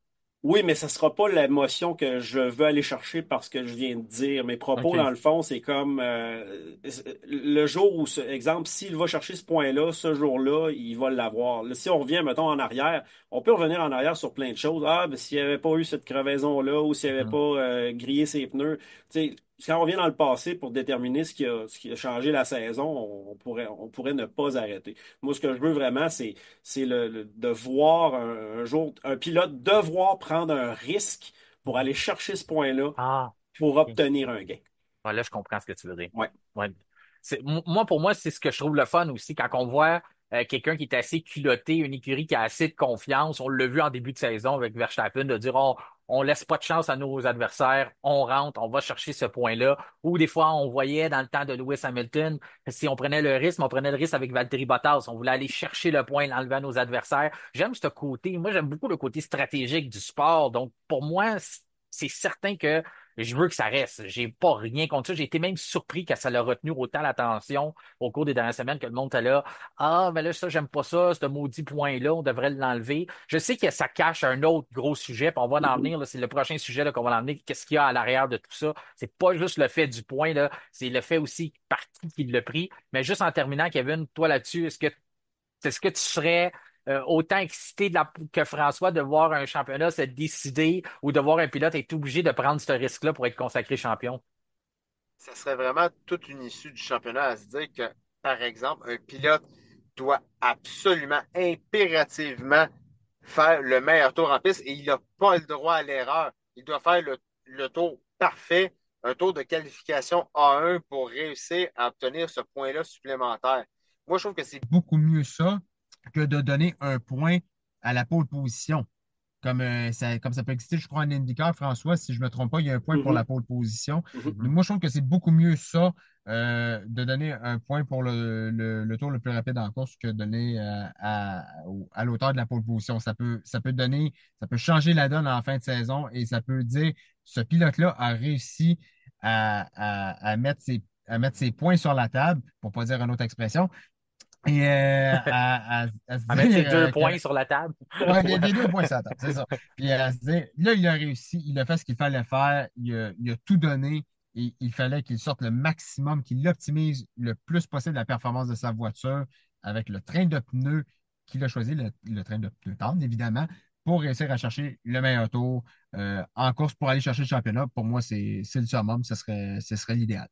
Oui, mais ça sera pas l'émotion que je veux aller chercher parce que je viens de dire. Mes propos, OK. dans le fond, c'est comme le jour où, exemple, s'il va chercher ce point-là, ce jour-là, il va l'avoir. Là, si on revient, mettons, en arrière, on peut revenir en arrière sur plein de choses. Ah, ben, s'il n'y avait pas eu cette crevaison-là ou s'il n'y avait pas Mhm. grillé ses pneus, tu sais, quand on revient dans le passé pour déterminer ce qui a changé la saison, on pourrait ne pas arrêter. Moi, ce que je veux vraiment, c'est de voir un jour un pilote devoir prendre un risque pour Mhm. aller chercher ce point-là Ah, pour OK. obtenir un gain. Ouais, là, je comprends ce que tu veux dire. Ouais. Ouais. Ouais. Moi, pour moi, c'est ce que je trouve le fun aussi, quand on voit quelqu'un qui est assez culotté, une écurie qui a assez de confiance. On l'a vu en début de saison avec Verstappen, de dire on laisse pas de chance à nos adversaires, on rentre, on va chercher ce point-là. Ou des fois, on voyait dans le temps de Lewis Hamilton, si on prenait le risque, mais on prenait le risque avec Valtteri Bottas. On voulait aller chercher le point, l'enlever à nos adversaires. J'aime ce côté. Moi, j'aime beaucoup le côté stratégique du sport. Donc, pour moi, c'est certain que je veux que ça reste. J'ai pas rien contre ça. J'ai été même surpris que ça l'a retenu autant l'attention au cours des dernières semaines que le monde était là. Ah, mais là, ça, j'aime pas ça, ce maudit point-là, on devrait l'enlever. Je sais que ça cache un autre gros sujet, puis on va en venir, là, c'est le prochain sujet là, qu'on va en venir. Qu'est-ce qu'il y a à l'arrière de tout ça? C'est pas juste le fait du point, là, c'est le fait aussi par qui l'a pris. Mais juste en terminant, Kevin, toi là-dessus, est-ce que tu serais autant excité que François de voir un championnat se décider ou de voir un pilote être obligé de prendre ce risque-là pour être consacré champion? Ça serait vraiment toute une issue du championnat à se dire que, par exemple, un pilote doit absolument, impérativement faire le meilleur tour en piste et il n'a pas le droit à l'erreur. Il doit faire le tour parfait, un tour de qualification A1 pour réussir à obtenir ce point-là supplémentaire. Moi, je trouve que c'est beaucoup mieux ça que de donner un point à la pole position. Comme ça peut exister, je crois, en IndyCar, François, si je ne me trompe pas, il y a un point pour la Mhm, pole position. mhm. Moi, je trouve que c'est beaucoup mieux ça, de donner un point pour le tour le plus rapide en course que de donner à l'auteur de la pole position. Ça peut changer la donne en fin de saison et ça peut dire ce pilote-là a réussi à mettre ses points sur la table, pour ne pas dire une autre expression, et à se À mettre ces dire deux que points sur la table. ouais, des deux points sur la table, c'est ça. Puis à se dire, là, il a réussi, il a fait ce qu'il fallait faire, il a tout donné et il fallait qu'il sorte le maximum, qu'il optimise le plus possible la performance de sa voiture avec le train de pneus qu'il a choisi, le train de pneus tendre, évidemment, pour réussir à chercher le meilleur tour en course pour aller chercher le championnat. Pour moi, c'est le summum, ce serait l'idéal.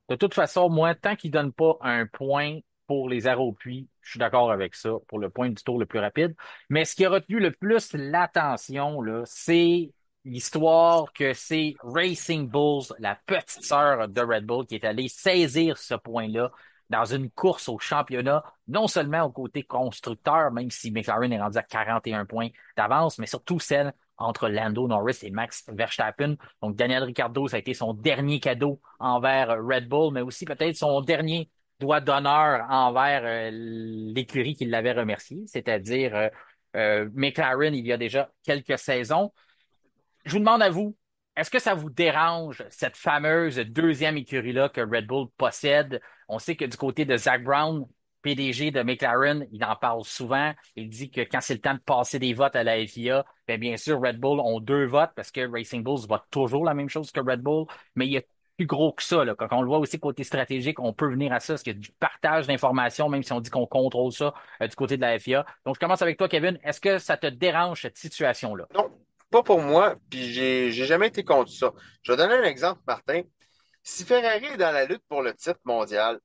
De toute façon, moi, tant qu'il donne pas un point pour les arrêts au puits, je suis d'accord avec ça, pour le point du tour le plus rapide. Mais ce qui a retenu le plus l'attention, là, c'est l'histoire que c'est Racing Bulls, la petite sœur de Red Bull, qui est allée saisir ce point-là dans une course au championnat, non seulement au côté constructeur, même si McLaren est rendu à 41 points d'avance, mais surtout celle entre Lando Norris et Max Verstappen. Donc, Daniel Ricciardo, ça a été son dernier cadeau envers Red Bull, mais aussi peut-être son dernier doigt d'honneur envers l'écurie qui l'avait remercié, c'est-à-dire McLaren il y a déjà quelques saisons. Je vous demande à vous, est-ce que ça vous dérange, cette fameuse deuxième écurie-là que Red Bull possède? On sait que du côté de Zach Brown, PDG de McLaren, il en parle souvent. Il dit que quand c'est le temps de passer des votes à la FIA, bien sûr, Red Bull ont deux votes parce que Racing Bulls vote toujours la même chose que Red Bull, mais il y a plus gros que ça, là. Quand on le voit aussi côté stratégique, on peut venir à ça, parce qu'il y a du partage d'informations, même si on dit qu'on contrôle ça du côté de la FIA. Donc, je commence avec toi, Kevin. Est-ce que ça te dérange, cette situation-là? Non, pas pour moi, puis j'ai jamais été contre ça. Je vais donner un exemple, Martin. Si Ferrari est dans la lutte pour le titre mondial,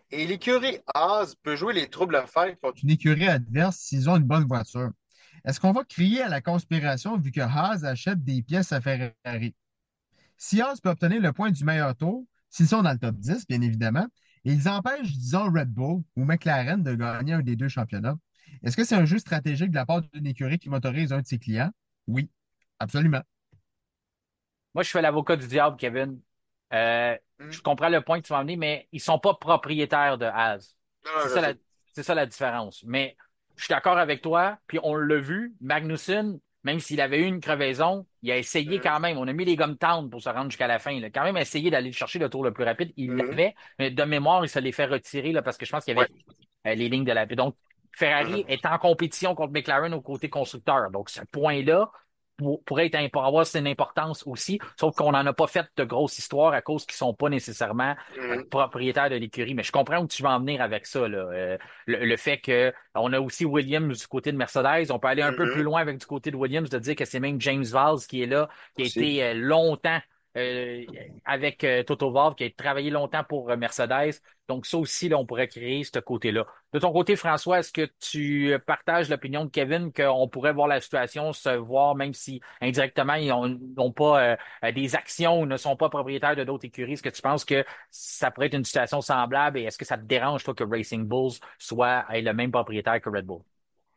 et l'écurie Haas peut jouer les troubles à faire contre une écurie adverse s'ils ont une bonne voiture. Est-ce qu'on va crier à la conspiration vu que Haas achète des pièces à Ferrari? Si Haas peut obtenir le point du meilleur tour, s'ils sont dans le top 10, bien évidemment, et ils empêchent, disons, Red Bull ou McLaren de gagner un des deux championnats, est-ce que c'est un jeu stratégique de la part d'une écurie qui motorise un de ses clients? Oui, absolument. Moi, je fais l'avocat du diable, Kevin. Je Hmm. comprends le point que tu vas emmener, mais ils sont pas propriétaires de Haas. Non, C'est je ça sais. c'est ça la différence. Mais je suis d'accord avec toi, puis on l'a vu, Magnussen, même s'il avait eu une crevaison, il a essayé Hmm. quand même. On a mis les gommes tendres pour se rendre jusqu'à la fin. Il a quand même essayé d'aller chercher le tour le plus rapide. Il Hmm. l'avait, mais de mémoire, il se l'est fait retirer là, parce que je pense qu'il y Ouais. avait les lignes de la. Donc, Ferrari Hmm. est en compétition contre McLaren au côté constructeur. Donc, ce point-là pourrait être pour avoir une importance aussi, sauf qu'on n'en a pas fait de grosses histoires à cause qu'ils sont pas nécessairement Hmm. propriétaires de l'écurie. Mais je comprends où tu vas en venir avec ça, là. Le fait que on a aussi Williams du côté de Mercedes, on peut aller un peu plus Hmm. loin avec du côté de Williams, de dire que c'est même James Valls qui est là, qui a Aussi. été longtemps euh, avec Toto Wolff, qui a travaillé longtemps pour Mercedes. Donc ça aussi, là, on pourrait créer ce côté-là. De ton côté, François, est-ce que tu partages l'opinion de Kevin qu'on pourrait voir la situation se voir, même si indirectement, ils n'ont pas des actions ou ne sont pas propriétaires de d'autres écuries? Est-ce que tu penses que ça pourrait être une situation semblable et est-ce que ça te dérange, toi, que Racing Bulls ait le même propriétaire que Red Bull?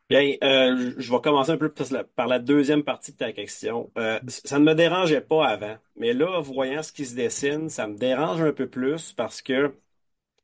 Bien, je vais commencer un peu par la deuxième partie de ta question. Ça ne me dérangeait pas avant, mais là, voyant ce qui se dessine, ça me dérange un peu plus parce que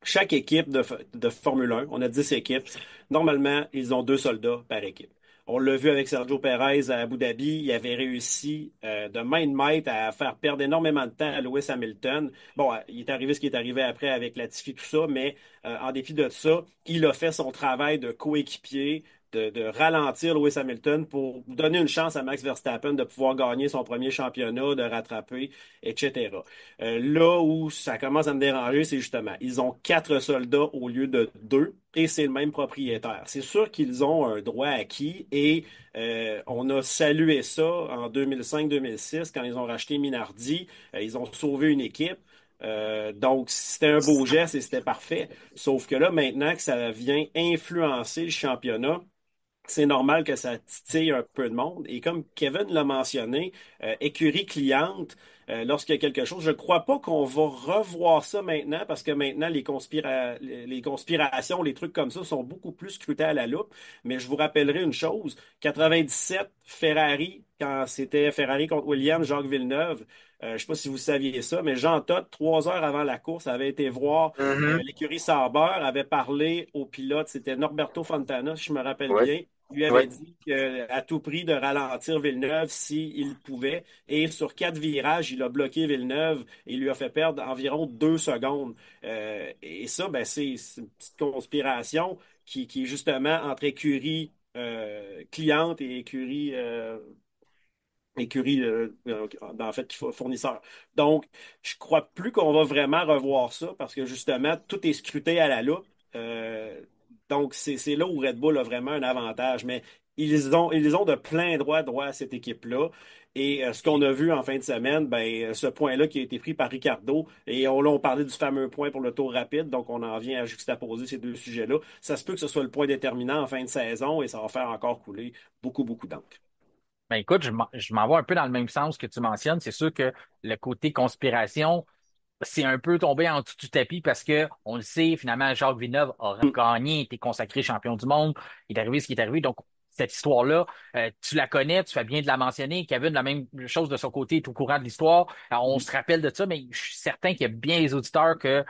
chaque équipe de Formule 1, on a 10 équipes, normalement, ils ont deux soldats par équipe. On l'a vu avec Sergio Perez à Abu Dhabi. Il avait réussi de main de maître à faire perdre énormément de temps à Lewis Hamilton. Bon, il est arrivé ce qui est arrivé après avec Latifi, tout ça, mais en dépit de ça, il a fait son travail de coéquipier, de ralentir Lewis Hamilton pour donner une chance à Max Verstappen de pouvoir gagner son premier championnat, de rattraper, etc. Là où ça commence à me déranger, c'est justement, ils ont 4 soldats au lieu de 2 et c'est le même propriétaire. C'est sûr qu'ils ont un droit acquis et on a salué ça en 2005-2006 quand ils ont racheté Minardi. Ils ont sauvé une équipe. Donc, c'était un beau geste et c'était parfait. Sauf que là, maintenant que ça vient influencer le championnat, c'est normal que ça titille un peu de monde. Et comme Kevin l'a mentionné, écurie cliente, lorsqu'il y a quelque chose, je ne crois pas qu'on va revoir ça maintenant parce que maintenant, les conspirations, les trucs comme ça sont beaucoup plus scrutés à la loupe. Mais je vous rappellerai une chose, 97, Ferrari, quand c'était Ferrari contre Williams, Jacques Villeneuve, je ne sais pas si vous saviez ça, mais Jean Todt, 3 heures avant la course, avait été voir Mhm. l'écurie Sauber, avait parlé au pilote, c'était Norberto Fontana, si je me rappelle Ouais, bien, lui avait ouais. dit à tout prix de ralentir Villeneuve s'il pouvait. Et sur 4 virages, il a bloqué Villeneuve et il lui a fait perdre environ 2 secondes. Et ça, ben, c'est une petite conspiration qui est justement entre écurie cliente et écurie en fait, fournisseur. Donc, je crois plus qu'on va vraiment revoir ça parce que justement, tout est scruté à la loupe. Donc, c'est là où Red Bull a vraiment un avantage. Mais ils ont de plein droit à cette équipe-là. Et ce qu'on a vu en fin de semaine, ben, ce point-là qui a été pris par Ricardo, et on parlait du fameux point pour le tour rapide, donc on en vient à juxtaposer ces deux sujets-là. Ça se peut que ce soit le point déterminant en fin de saison et ça va faire encore couler beaucoup, beaucoup d'encre. Ben écoute, je m'en vais un peu dans le même sens que tu mentionnes. C'est sûr que le côté conspiration, c'est un peu tombé en dessous du tapis parce que on le sait, finalement, Jacques Villeneuve a gagné, été consacré champion du monde. Il est arrivé ce qui est arrivé. Donc, cette histoire-là, tu la connais, tu fais bien de la mentionner. Kevin, la même chose de son côté, est au courant de l'histoire. Alors, on se rappelle de ça, mais je suis certain qu'il y a bien les auditeurs que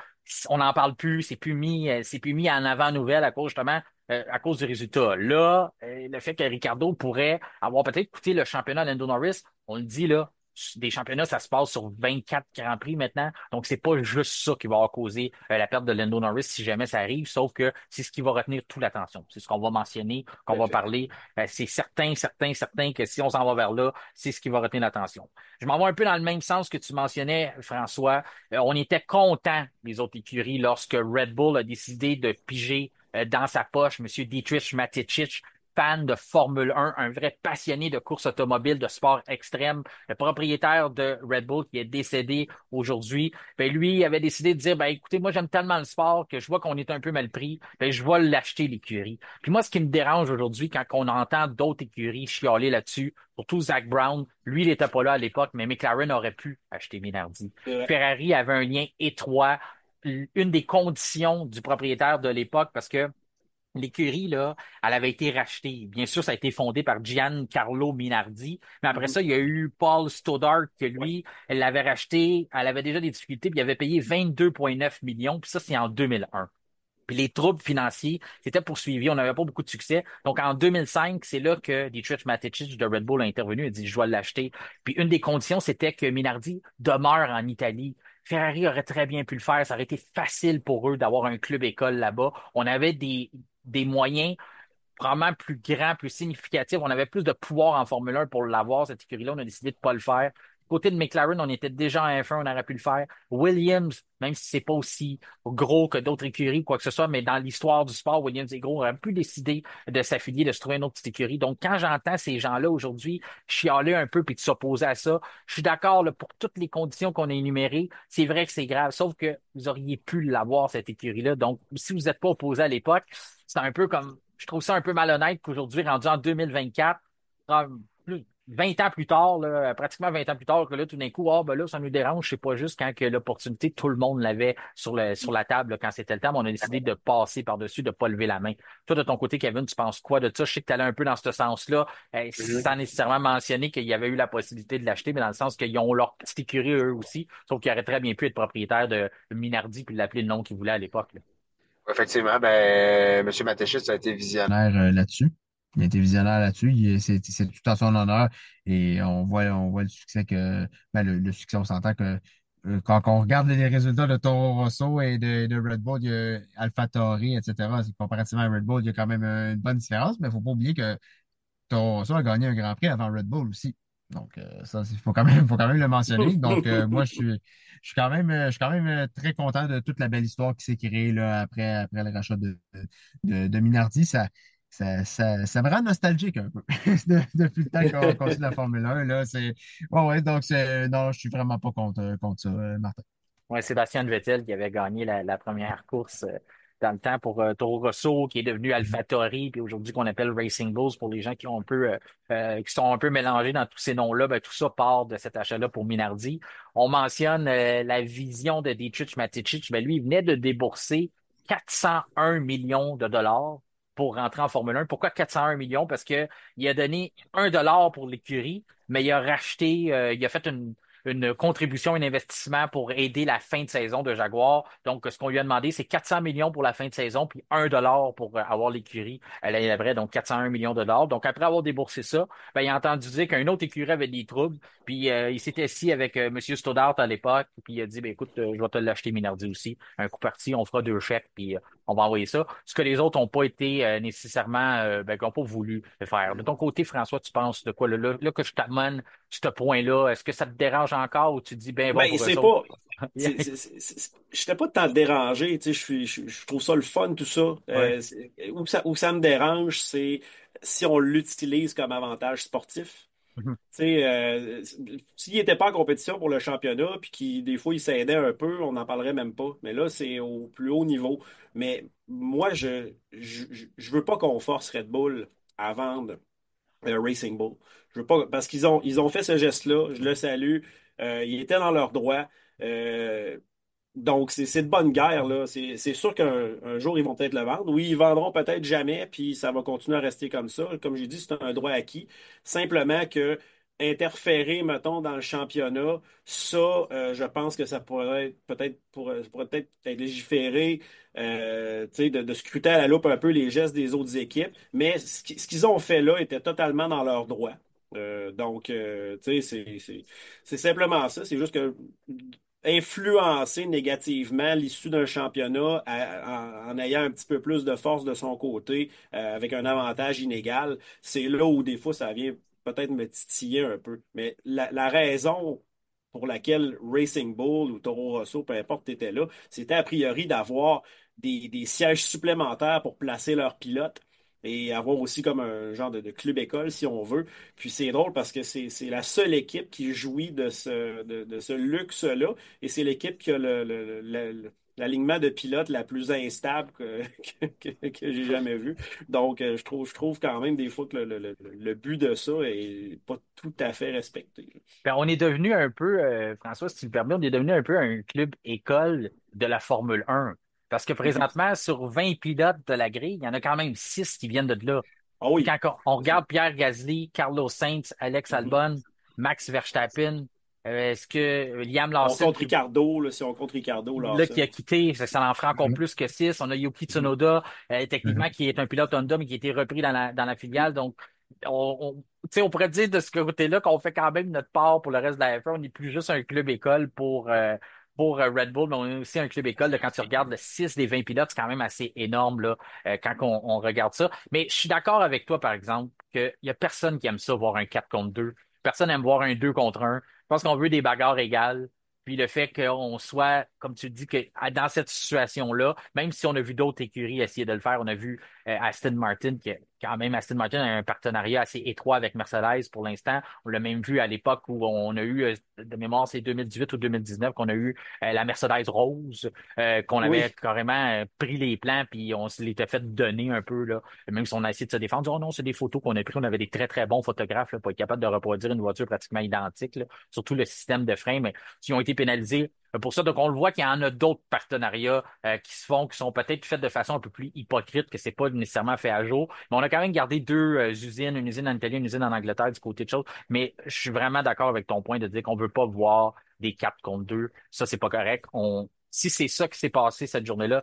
on n'en parle plus, c'est plus mis en avant-nouvelle à cause justement, à cause du résultat. Là, le fait que Ricardo pourrait avoir peut-être coûté le championnat à Lando Norris, on le dit là, des championnats, ça se passe sur 24 Grands Prix maintenant. Donc, c'est pas juste ça qui va avoir causé la perte de Lando Norris si jamais ça arrive, sauf que c'est ce qui va retenir toute l'attention. C'est ce qu'on va mentionner, qu'on Tout à va fait. parler. C'est certain que si on s'en va vers là, c'est ce qui va retenir l'attention. Je m'en vais un peu dans le même sens que tu mentionnais, François. On était contents, les autres écuries, lorsque Red Bull a décidé de piger dans sa poche Monsieur Dietrich Mateschitz, fan de Formule 1, un vrai passionné de course automobile, de sport extrême, le propriétaire de Red Bull qui est décédé aujourd'hui. Ben lui il avait décidé de dire, ben écoutez, moi j'aime tellement le sport que je vois qu'on est un peu mal pris, ben je vais l'acheter l'écurie. Puis moi, ce qui me dérange aujourd'hui, quand on entend d'autres écuries chialer là-dessus, surtout Zach Brown, lui il n'était pas là à l'époque, mais McLaren aurait pu acheter Minardi. C'est vrai. Ferrari avait un lien étroit. Une des conditions du propriétaire de l'époque, parce que l'écurie, là, elle avait été rachetée. Bien sûr, ça a été fondé par Giancarlo Minardi, mais après Mhm. ça, il y a eu Paul Stoddart que Ouais. lui, elle l'avait racheté, elle avait déjà des difficultés, puis il avait payé 22,9 millions, puis ça, c'est en 2001. Puis les troubles financiers s'étaient poursuivis, on n'avait pas beaucoup de succès. Donc en 2005, c'est là que Dietrich Mateschitz de Red Bull a intervenu et a dit, je dois l'acheter. Puis une des conditions, c'était que Minardi demeure en Italie. Ferrari aurait très bien pu le faire. Ça aurait été facile pour eux d'avoir un club école là-bas. On avait des moyens probablement plus grands, plus significatifs. On avait plus de pouvoir en Formule 1 pour l'avoir, cette écurie-là. On a décidé de pas le faire. Côté de McLaren, on était déjà en F1, on aurait pu le faire. Williams, même si c'est pas aussi gros que d'autres écuries, quoi que ce soit, mais dans l'histoire du sport, Williams est gros, on aurait pu décider de s'affilier, de se trouver une autre petite écurie. Donc, quand j'entends ces gens-là aujourd'hui chialer un peu puis de s'opposer à ça, je suis d'accord là, pour toutes les conditions qu'on a énumérées. C'est vrai que c'est grave, sauf que vous auriez pu l'avoir, cette écurie-là. Donc, si vous n'êtes pas opposé à l'époque, c'est un peu comme, je trouve ça un peu malhonnête qu'aujourd'hui, rendu en 2024, plus, 20 ans plus tard, là, pratiquement 20 ans plus tard, que là, tout d'un coup, ah, ben là, ça nous dérange, c'est pas juste quand que l'opportunité, tout le monde l'avait sur la table, là, quand c'était le temps, mais on a décidé de passer par-dessus, de pas lever la main. Toi, de ton côté, Kevin, tu penses quoi de ça? Je sais que tu allais un peu dans ce sens-là, sans nécessairement mentionner qu'il y avait eu la possibilité de l'acheter, mais dans le sens qu'ils ont leur petite écurie eux aussi, sauf qu'ils auraient très bien pu être propriétaires de Minardi puis l'appeler le nom qu'ils voulaient à l'époque, là. Effectivement, ben, M. Matéchis a été visionnaire là-dessus. Il a été visionnaire là-dessus. C'est tout en son honneur. Et on voit le succès le succès, on s'entend que quand on regarde les résultats de Toro Rosso et de Red Bull, il y a AlphaTauri, etc., comparativement à Red Bull, il y a quand même une bonne différence, mais il ne faut pas oublier que Toro Rosso a gagné un Grand Prix avant Red Bull aussi. Donc, ça, il faut quand même le mentionner. Donc, moi, je suis quand même très content de toute la belle histoire qui s'est créée là, après le rachat de Minardi. Ça me rend nostalgique un peu depuis le temps qu'on continue la Formule 1. Là, ouais, donc, non, je suis vraiment pas contre ça, Martin. Ouais, Sébastien Vettel qui avait gagné la première course dans le temps pour Toro Rosso, qui est devenu AlphaTauri, puis aujourd'hui qu'on appelle Racing Bulls pour les gens qui ont un peu qui sont un peu mélangés dans tous ces noms-là, ben, tout ça part de cet achat-là pour Minardi. On mentionne la vision de Dietrich Mateschitz. Ben, lui, il venait de débourser 401 millions de dollars pour rentrer en Formule 1. Pourquoi 401 millions? Parce que il a donné 1 dollar pour l'écurie, mais il a racheté, il a fait une contribution, un investissement pour aider la fin de saison de Jaguar. Donc, ce qu'on lui a demandé, c'est 400 millions pour la fin de saison, puis 1 dollar pour avoir l'écurie à l'année d'après, donc 401 millions de dollars. Donc, après avoir déboursé ça, ben, il a entendu dire qu'un autre écurie avait des troubles, puis il s'était assis avec M. Stoddart à l'époque, puis il a dit, ben, écoute, je vais te l'acheter Minardi aussi. Un coup parti, on fera deux chèques, puis on va envoyer ça. Ce que les autres n'ont pas été nécessairement, ben, qui n'ont pas voulu le faire. De ton côté, François, tu penses de quoi là que je t'amène ce point-là? Est-ce que ça te dérange encore ou tu te dis, ben bon, Ben, pour eux c'est autres? pas. J'étais pas tant dérangé, tu sais, je trouve ça le fun, tout ça. Ouais. Où ça me dérange, c'est si on l'utilise comme avantage sportif. Mhm. Tu sais, s'il n'était pas en compétition pour le championnat, puis des fois, il s'aidait un peu, on n'en parlerait même pas. Mais là, c'est au plus haut niveau. Mais moi, je veux pas qu'on force Red Bull à vendre Racing Bull. Je veux pas, parce qu'ils ont fait ce geste-là, je le salue. Ils étaient dans leur droit. Euh, donc, c'est de bonne guerre, là. C'est sûr qu'un jour, ils vont peut-être le vendre. Oui, ils vendront peut-être jamais, puis ça va continuer à rester comme ça. Comme j'ai dit, c'est un droit acquis. Simplement que interférer, mettons, dans le championnat, ça, je pense que ça pourrait peut-être être légiféré, tu sais, de scruter à la loupe un peu les gestes des autres équipes. Mais ce qu'ils ont fait là était totalement dans leur droit. Donc, tu sais, c'est simplement ça. C'est juste que influencer négativement l'issue d'un championnat en ayant un petit peu plus de force de son côté, avec un avantage inégal, c'est là où des fois ça vient peut-être me titiller un peu. Mais la raison pour laquelle Racing Bull ou Toro Rosso, peu importe, était là, c'était a priori d'avoir des sièges supplémentaires pour placer leurs pilotes et avoir aussi comme un genre de club-école, si on veut. Puis c'est drôle parce que c'est la seule équipe qui jouit de ce luxe-là et c'est l'équipe qui a l'alignement de pilotes la plus instable que j'ai jamais vu. Donc, je trouve quand même des fois que le but de ça est pas tout à fait respecté. Ben, on est devenu un peu, François, si tu me permets, on est devenu un peu un club école de la Formule 1. Parce que Mhm. présentement, sur 20 pilotes de la grille, il y en a quand même 6 qui viennent de là. Ah Puis oui, quand on c'est ça. regarde Pierre Gasly, Carlos Sainz, Alex Mhm. Albon, Max Verstappen, est-ce que Liam On Lawson compte qui Ricardo, là, si on compte Ricardo, là, qui Lawson. a quitté, ça en fera encore plus que 6. On a Yuki Mhm. Tsunoda, techniquement, Mhm. qui est un pilote Honda, mais qui a été repris dans la filiale. Donc, tu sais, on pourrait dire de ce côté-là qu'on fait quand même notre part pour le reste de la F1. On n'est plus juste un club école pour Red Bull, mais on est aussi un club école. Quand tu regardes le 6 des 20 pilotes, c'est quand même assez énorme là, quand on regarde ça. Mais je suis d'accord avec toi, par exemple, qu'il y a personne qui aime ça, voir un 4 contre 2. Personne aime voir un 2 contre 1. Je pense qu'on veut des bagarres égales. Puis le fait qu'on soit, comme tu dis, que dans cette situation-là, même si on a vu d'autres écuries essayer de le faire, on a vu Aston Martin, quand même, Aston Martin a un partenariat assez étroit avec Mercedes pour l'instant. On l'a même vu à l'époque où on a eu, de mémoire, c'est 2018 ou 2019, qu'on a eu la Mercedes Rose, qu'on avait Oui. carrément pris les plans, puis on se l'était fait donner un peu, là. Même si on a essayé de se défendre, oh non, c'est des photos qu'on a prises, on avait des très, très bons photographes, là, pour être capable de reproduire une voiture pratiquement identique, là. Surtout le système de frein, mais qui ont été pénalisés pour ça. Donc, on le voit qu'il y en a d'autres partenariats qui se font, qui sont peut-être faits de façon un peu plus hypocrite, que c'est pas nécessairement fait à jour. Mais on a quand même gardé deux usines, une usine en Italie, une usine en Angleterre du côté de choses. Mais je suis vraiment d'accord avec ton point de dire qu'on veut pas voir des 4 contre 2. Ça, c'est pas correct. Si c'est ça qui s'est passé cette journée-là,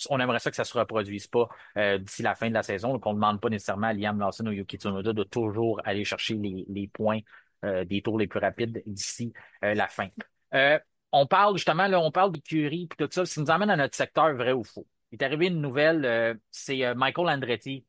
on aimerait ça que ça se reproduise pas d'ici la fin de la saison. Donc, on ne demande pas nécessairement à Liam Lawson ou Yuki Tsunoda de toujours aller chercher les points des tours les plus rapides d'ici la fin. Euh, on parle justement, là, on parle d'écurie puis tout ça. Ça nous amène à notre secteur vrai ou faux. Il est arrivé une nouvelle, c'est Michael Andretti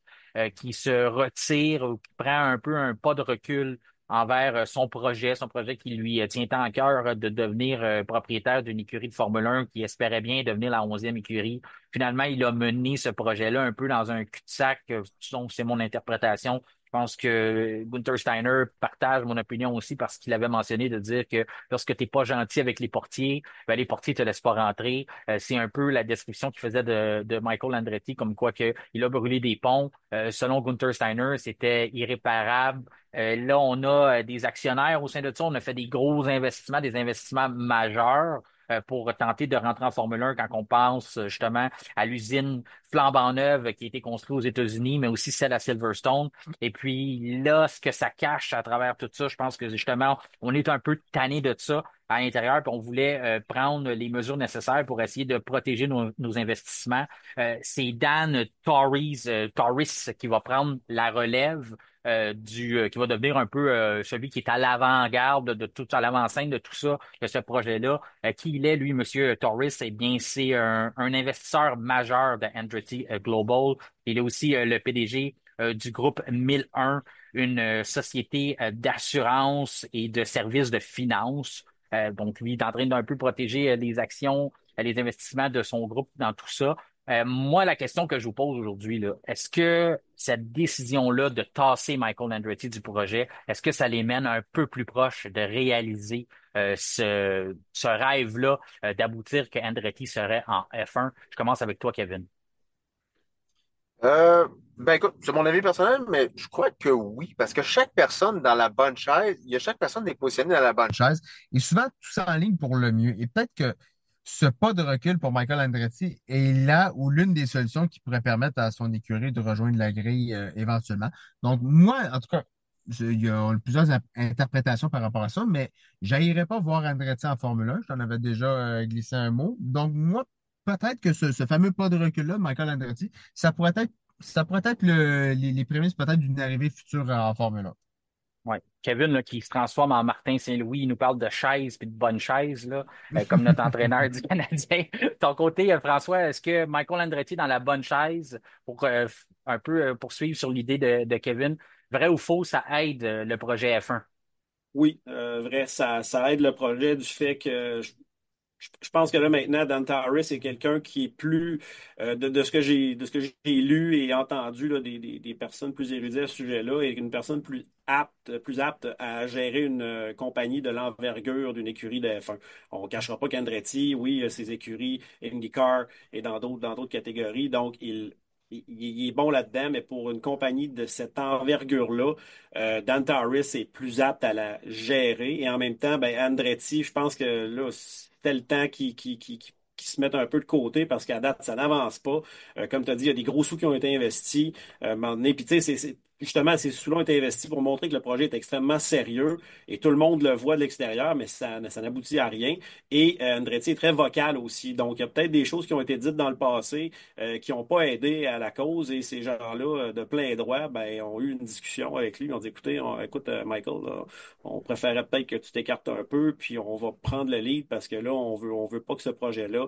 qui se retire ou qui prend un peu un pas de recul envers son projet qui lui tient tant à cœur de devenir propriétaire d'une écurie de Formule 1 qui espérait bien devenir la 11e écurie. Finalement, il a mené ce projet-là un peu dans un cul-de-sac. Donc, c'est mon interprétation. Je pense que Gunther Steiner partage mon opinion aussi parce qu'il avait mentionné de dire que lorsque tu n'es pas gentil avec les portiers, ben, les portiers te laissent pas rentrer. C'est un peu la description qu'il faisait de Michael Andretti, comme quoi que il a brûlé des ponts. Selon Gunther Steiner, c'était irréparable. Là, on a des actionnaires au sein de ça. On a fait des gros investissements, des investissements majeurs pour tenter de rentrer en Formule 1 quand on pense justement à l'usine flambant neuve qui a été construite aux États-Unis, mais aussi celle à Silverstone. Et puis là, ce que ça cache à travers tout ça, je pense que justement, on est un peu tanné de ça à l'intérieur, puis on voulait prendre les mesures nécessaires pour essayer de protéger nos investissements. C'est Dan Torres qui va prendre la relève qui va devenir un peu celui qui est à l'avant-garde de tout, à l'avant-scène de tout ça, de ce projet-là. Qui il est, lui, Monsieur Torres? Eh bien, c'est un investisseur majeur de Andretti Global. Il est aussi le PDG du groupe 1001, une société d'assurance et de services de finances. Donc, lui, il est en train d'un peu protéger les actions, les investissements de son groupe dans tout ça. Moi, la question que je vous pose aujourd'hui, là, est-ce que cette décision-là de tasser Michael Andretti du projet, est-ce que ça les mène un peu plus proche de réaliser ce rêve-là d'aboutir que Andretti serait en F1? Je commence avec toi, Kevin. Ben écoute, c'est mon avis personnel, mais je crois que oui, parce que chaque personne dans la bonne chaise, il y a chaque personne est positionnée dans la bonne chaise, et souvent tout ça en ligne pour le mieux. Et peut-être que ce pas de recul pour Michael Andretti est là où l'une des solutions qui pourrait permettre à son écurie de rejoindre la grille éventuellement. Donc moi, en tout cas, il y a plusieurs interprétations par rapport à ça, mais j'aillerais pas voir Andretti en Formule 1. Je t'en avais déjà glissé un mot. Donc moi, peut-être que ce fameux pas de recul-là de Michael Andretti, ça pourrait être les prémices peut-être d'une arrivée future en Formule 1. Ouais. Kevin, là, qui se transforme en Martin Saint-Louis, il nous parle de chaises puis de bonnes chaises, là, comme notre entraîneur du Canadien. Ton côté, François, est-ce que Michael Andretti est dans la bonne chaise pour un peu poursuivre sur l'idée de Kevin? Vrai ou faux, ça aide le projet F1? Oui, vrai, ça aide le projet du fait que je pense que là maintenant, Dan Harris est quelqu'un qui est plus de ce que j'ai lu et entendu là, des personnes plus érudées à ce sujet-là, et une personne plus apte à gérer une compagnie de l'envergure d'une écurie de F1. On ne cachera pas qu'Andretti, oui, ses écuries IndyCar et dans d'autres catégories, donc il est bon là-dedans, mais pour une compagnie de cette envergure-là, Dan Harris est plus apte à la gérer. Et en même temps, ben, Andretti, je pense que là, c'était le temps qui se mettent un peu de côté parce qu'à date, ça n'avance pas. Comme tu as dit, il y a des gros sous qui ont été investis. À un moment donné. Puis tu sais, justement, ces sous-là ont été investis pour montrer que le projet est extrêmement sérieux et tout le monde le voit de l'extérieur, mais ça n'aboutit à rien. Et Andretti est très vocal aussi. Donc, il y a peut-être des choses qui ont été dites dans le passé qui n'ont pas aidé à la cause, et ces gens-là, de plein droit, ben, ont eu une discussion avec lui. Ils ont dit, écoutez, écoute, Michael, là, on préférait peut-être que tu t'écartes un peu, puis on va prendre le lead parce que là, on veut pas que ce projet-là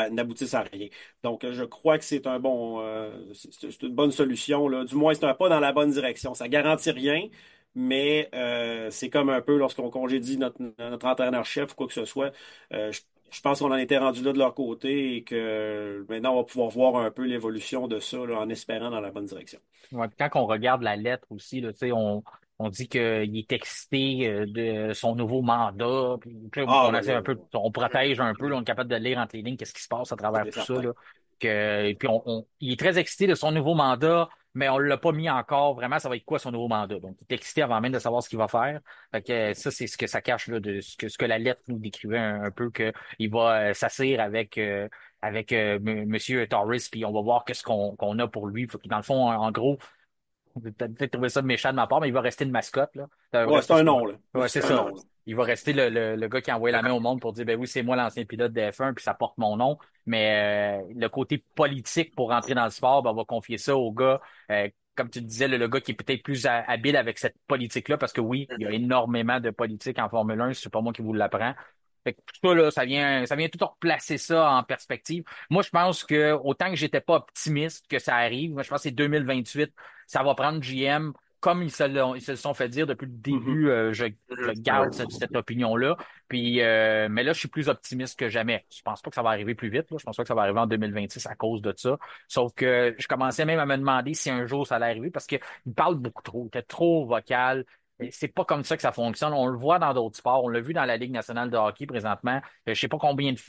n'aboutisse à rien. Donc, je crois que c'est une bonne solution, là. Du moins, c'est un pas dans la bonne direction. Ça garantit rien, mais c'est comme un peu lorsqu'on congédie notre entraîneur-chef ou quoi que ce soit. Je pense qu'on en était rendu là de leur côté et que maintenant, on va pouvoir voir un peu l'évolution de ça, là, en espérant dans la bonne direction. Ouais, puis quand on regarde la lettre aussi, là, tu sais, on dit qu'il est excité de son nouveau mandat. Puis là, Ah, on ben essaie là, un peu, on protège un peu, là, on est capable de lire entre les lignes qu'est-ce qui se passe à travers c'est tout ça. certain. Là. Et puis il est très excité de son nouveau mandat, mais on l'a pas mis encore vraiment. Ça va être quoi son nouveau mandat? Donc, il est excité avant même de savoir ce qu'il va faire. Fait que ça, c'est ce que ça cache là, de ce que la lettre nous décrivait un peu, que il va s'asseoir avec Monsieur Torres, puis on va voir qu'est-ce qu'on a pour lui. Fait que dans le fond, en gros, Vous avez peut-être trouvé ça méchant de ma part, mais il va rester une mascotte, là. Ça va Ouais, c'est rester un nom, là. Ouais, c'est C'est un ça. nom, là. Il va rester le gars qui a envoyé la main au monde pour dire, ben oui, c'est moi l'ancien pilote de F1, puis ça porte mon nom. Mais le côté politique pour rentrer dans le sport, ben, on va confier ça au gars, comme tu disais, le gars qui est peut-être plus habile avec cette politique-là, parce que oui, il y a énormément de politique en Formule 1, c'est pas moi qui vous l'apprends. Fait que tout ça, là, ça vient tout replacer ça en perspective. Moi, je pense que autant que j'étais pas optimiste que ça arrive, moi, je pense que c'est 2028, ça va prendre GM, comme ils se le sont fait dire depuis le Mhm. début, je garde cette opinion-là. Puis, mais là, je suis plus optimiste que jamais. Je pense pas que ça va arriver plus vite, là. Je pense pas que ça va arriver en 2026 à cause de ça. Sauf que je commençais même à me demander si un jour ça allait arriver parce qu'il parle beaucoup trop. Il était trop vocal. Et c'est pas comme ça que ça fonctionne. On le voit dans d'autres sports. On l'a vu dans la Ligue nationale de hockey présentement. Je sais pas combien de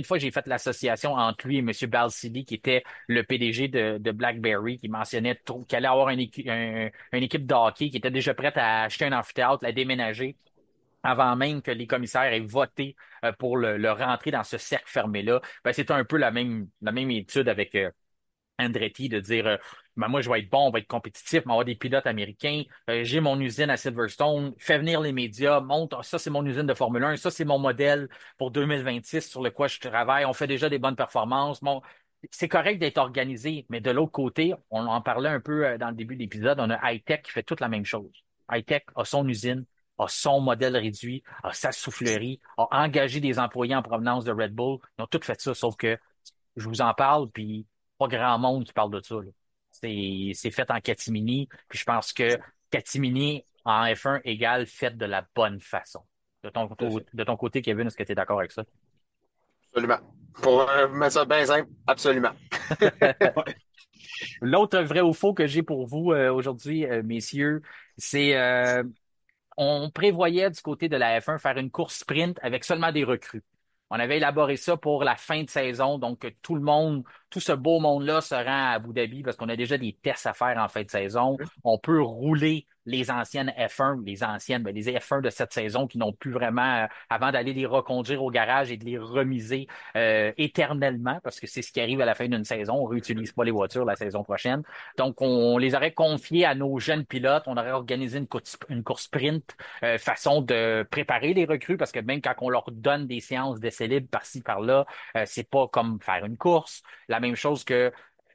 fois j'ai fait l'association entre lui et M. Balsillie, qui était le PDG de BlackBerry, qui mentionnait qu'il allait avoir une équipe de hockey qui était déjà prête à acheter un amphithéâtre, la déménager avant même que les commissaires aient voté pour le rentrer dans ce cercle fermé-là. Ben, c'était un peu la même étude avec Andretti de dire ben moi je vais être bon, on va être compétitif, on va avoir des pilotes américains, j'ai mon usine à Silverstone, fais venir les médias, monte, ah, ça c'est mon usine de Formule 1, ça c'est mon modèle pour 2026 sur le quoi je travaille, on fait déjà des bonnes performances. Bon, c'est correct d'être organisé, mais de l'autre côté, on en parlait un peu dans le début de l'épisode, on a High-Tech qui fait toute la même chose. High-Tech a son usine, a son modèle réduit, a sa soufflerie, a engagé des employés en provenance de Red Bull. Ils ont tout fait ça, sauf que je vous en parle, puis pas grand monde qui parle de ça, là. C'est fait en catimini, puis je pense que catimini en F1 égale fait de la bonne façon. Tout à fait. De ton côté, Kevin, est-ce que tu es d'accord avec ça? Absolument. Pour mettre ça bien simple, absolument. Ouais. L'autre vrai ou faux que j'ai pour vous aujourd'hui, messieurs, c'est on prévoyait du côté de la F1 faire une course sprint avec seulement des recrues. On avait élaboré ça pour la fin de saison, donc tout le monde, tout ce beau monde-là se rend à Abu Dhabi parce qu'on a déjà des tests à faire en fin de saison. On peut rouler les anciennes F1, les F1 de cette saison qui n'ont plus vraiment, avant d'aller les reconduire au garage et de les remiser éternellement, parce que c'est ce qui arrive à la fin d'une saison. On réutilise pas les voitures la saison prochaine. Donc, on les aurait confiés à nos jeunes pilotes. On aurait organisé une course sprint, façon de préparer les recrues, parce que même quand on leur donne des séances d'essai libre par-ci, par-là, c'est pas comme faire une course. La même chose que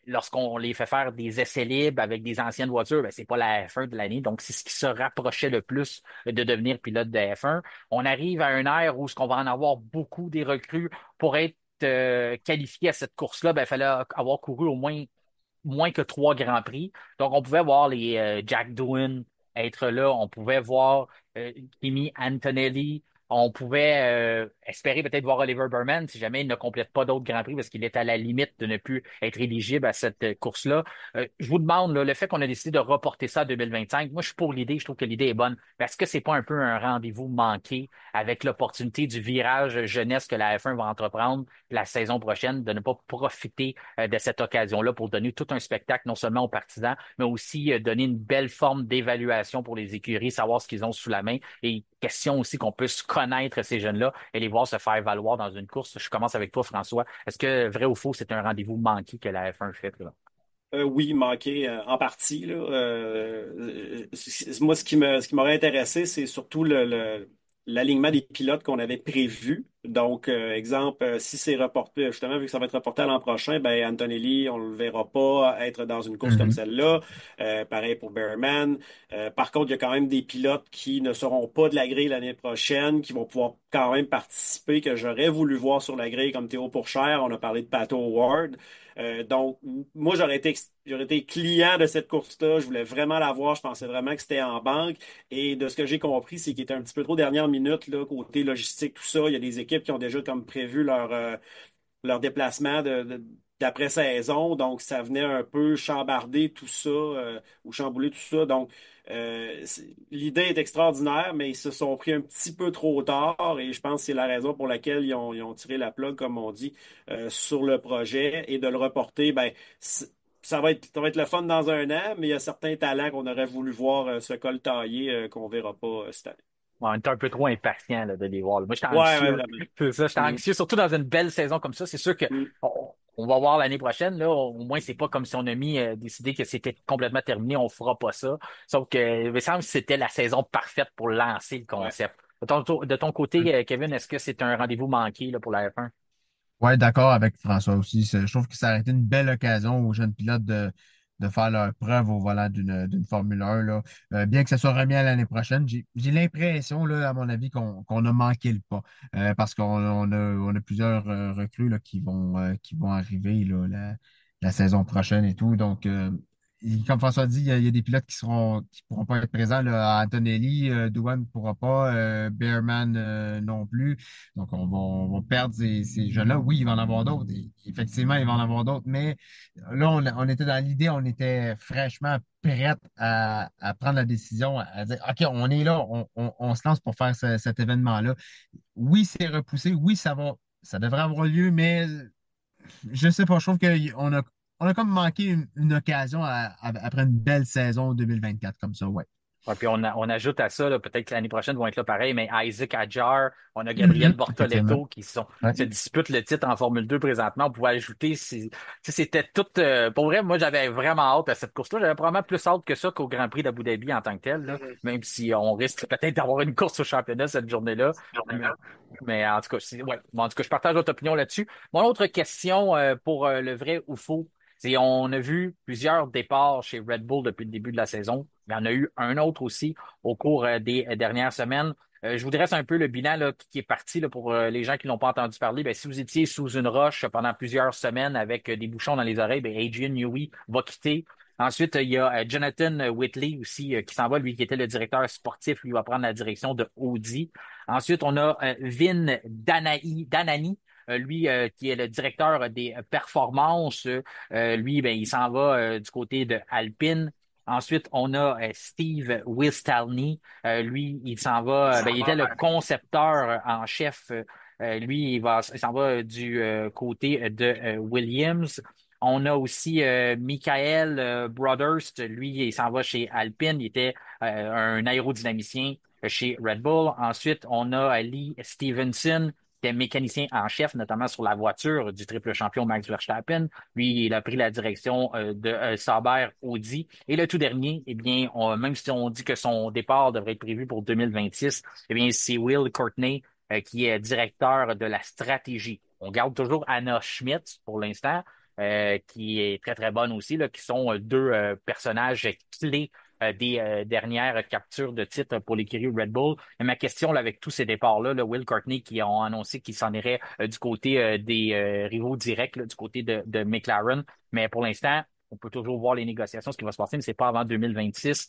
lorsqu'on les fait faire des essais libres avec des anciennes voitures, ben, c'est pas la F1 de l'année. Donc, c'est ce qui se rapprochait le plus de devenir pilote de F1. On arrive à un ère où ce qu'on va en avoir beaucoup des recrues pour être qualifié à cette course-là, ben, il fallait avoir couru au moins que 3 grands prix. Donc, on pouvait voir les Jack Doohan être là. On pouvait voir Kimi Antonelli. On pouvait espérer peut-être voir Oliver Burman si jamais il ne complète pas d'autres grands prix parce qu'il est à la limite de ne plus être éligible à cette course-là. Je vous demande, là, le fait qu'on a décidé de reporter ça à 2025, moi, je suis pour l'idée. Je trouve que l'idée est bonne. Mais est-ce que c'est pas un peu un rendez-vous manqué avec l'opportunité du virage jeunesse que la F1 va entreprendre la saison prochaine, de ne pas profiter de cette occasion-là pour donner tout un spectacle, non seulement aux partisans, mais aussi donner une belle forme d'évaluation pour les écuries, savoir ce qu'ils ont sous la main et question aussi qu'on puisse connaître ces jeunes-là et les voir se faire valoir dans une course. Je commence avec toi, François. Est-ce que, vrai ou faux, c'est un rendez-vous manqué que la F1 fait, là? Oui, manqué en partie, là. Moi, ce qui m'aurait intéressé, c'est surtout l'alignement des pilotes qu'on avait prévu. Donc, exemple, si c'est reporté, justement, vu que ça va être reporté à l'an prochain, ben Antonelli, on le verra pas être dans une course comme Mhm. celle-là. Pareil pour Bearman. Par contre, il y a quand même des pilotes qui ne seront pas de la grille l'année prochaine, qui vont pouvoir quand même participer, que j'aurais voulu voir sur la grille, comme Théo Pourchère. On a parlé de Pato Ward. Donc, moi, j'aurais été client de cette course-là. Je voulais vraiment la voir. Je pensais vraiment que c'était en banque. Et de ce que j'ai compris, c'est qu'il était un petit peu trop dernière minute, là, côté logistique, tout ça. Il y a des équipes qui ont déjà comme prévu leur déplacement d'après-saison. Donc, ça venait un peu chambarder tout ça, ou chambouler tout ça. Donc, l'idée est extraordinaire, mais ils se sont pris un petit peu trop tard et je pense que c'est la raison pour laquelle ils ont tiré la plug, comme on dit, sur le projet et de le reporter. Ben, ça va être le fun dans un an, mais il y a certains talents qu'on aurait voulu voir se coltailler qu'on verra pas cette année. Ouais, on est un peu trop impatient là, de les voir, là. Moi, j'étais Ouais, ouais, anxieux. vraiment. C'est ça, j'étais Mm, anxieux, surtout dans une belle saison comme ça. C'est sûr que mm, on va voir l'année prochaine. Là, au moins, c'est pas comme si on a décidé que c'était complètement terminé, on fera pas ça. Sauf que, il me semble que c'était la saison parfaite pour lancer le Ouais. concept. De ton côté, Kevin, est-ce que c'est un rendez-vous manqué là, pour la F1? Ouais, d'accord avec François aussi. Je trouve que ça aurait été une belle occasion aux jeunes pilotes de faire leur preuve au volant d'une Formule 1, là. Bien que ça soit remis à l'année prochaine, j'ai l'impression, là, à mon avis, qu'on a manqué le pas. Parce qu'on a plusieurs recrues là, qui vont arriver là, la saison prochaine et tout. Donc, comme François dit, il y a des pilotes qui pourront pas être présents. Là, Antonelli, Douane ne pourra pas, Bearman non plus. Donc, on va perdre ces jeunes-là. Oui, il va en avoir d'autres. Effectivement, il va en avoir d'autres. Mais là, on était dans l'idée, on était fraîchement prête à prendre la décision, à dire, OK, on est là, on se lance pour faire cet événement-là. Oui, c'est repoussé. Oui, ça devrait avoir lieu, mais je sais pas, je trouve qu'on a comme manqué une occasion après une belle saison 2024 comme ça, ouais. Ouais, puis on ajoute à ça, là, peut-être que l'année prochaine vont être là pareil, mais Isaac Hadjar, on a Gabriel Mhm, effectivement. Bortoleto qui Ouais. se disputent le titre en Formule 2 présentement. On pouvait ajouter, tu sais, c'était tout, pour vrai, moi j'avais vraiment hâte à cette course-là. J'avais probablement plus hâte que ça qu'au Grand Prix d'Abu Dhabi en tant que tel, là, Mhm. même si on risque peut-être d'avoir une course au championnat cette journée-là. Mais en tout cas, ouais. Bon, en tout cas, je partage votre opinion là-dessus. Mon autre question pour le vrai ou faux, c'est on a vu plusieurs départs chez Red Bull depuis le début de la saison. Il y en a eu un autre aussi au cours des dernières semaines. Je vous dresse un peu le bilan là, qui est parti là, pour les gens qui n'ont pas entendu parler. Ben, si vous étiez sous une roche pendant plusieurs semaines avec des bouchons dans les oreilles, ben, Adrian Newey va quitter. Ensuite, il y a Jonathan Whitley aussi qui s'en va, lui qui était le directeur sportif, lui va prendre la direction de Audi. Ensuite, on a Vin Danani, lui qui est le directeur des performances. Lui, ben, il s'en va du côté de Alpine. Ensuite, on a Steve Wistalny. Lui, il s'en va, ben, il était le concepteur en chef. Lui, il s'en va du côté de Williams. On a aussi Michael Brothers. Lui, il s'en va chez Alpine. Il était un aérodynamicien chez Red Bull. Ensuite, on a Lee Stevenson, qui est mécanicien en chef, notamment sur la voiture du triple champion Max Verstappen. Lui, il a pris la direction de Sauber Audi. Et le tout dernier, eh bien, même si on dit que son départ devrait être prévu pour 2026, eh bien, c'est Will Courtney qui est directeur de la stratégie. On garde toujours Anna Schmidt pour l'instant, qui est très, très bonne aussi, là, qui sont deux personnages clés des dernières captures de titres pour l'écurie Red Bull. Mais ma question là, avec tous ces départs-là, là, Will Courtney qui ont annoncé qu'il s'en irait du côté des rivaux directs, là, du côté de McLaren. Mais pour l'instant, on peut toujours voir les négociations, ce qui va se passer, mais c'est pas avant 2026.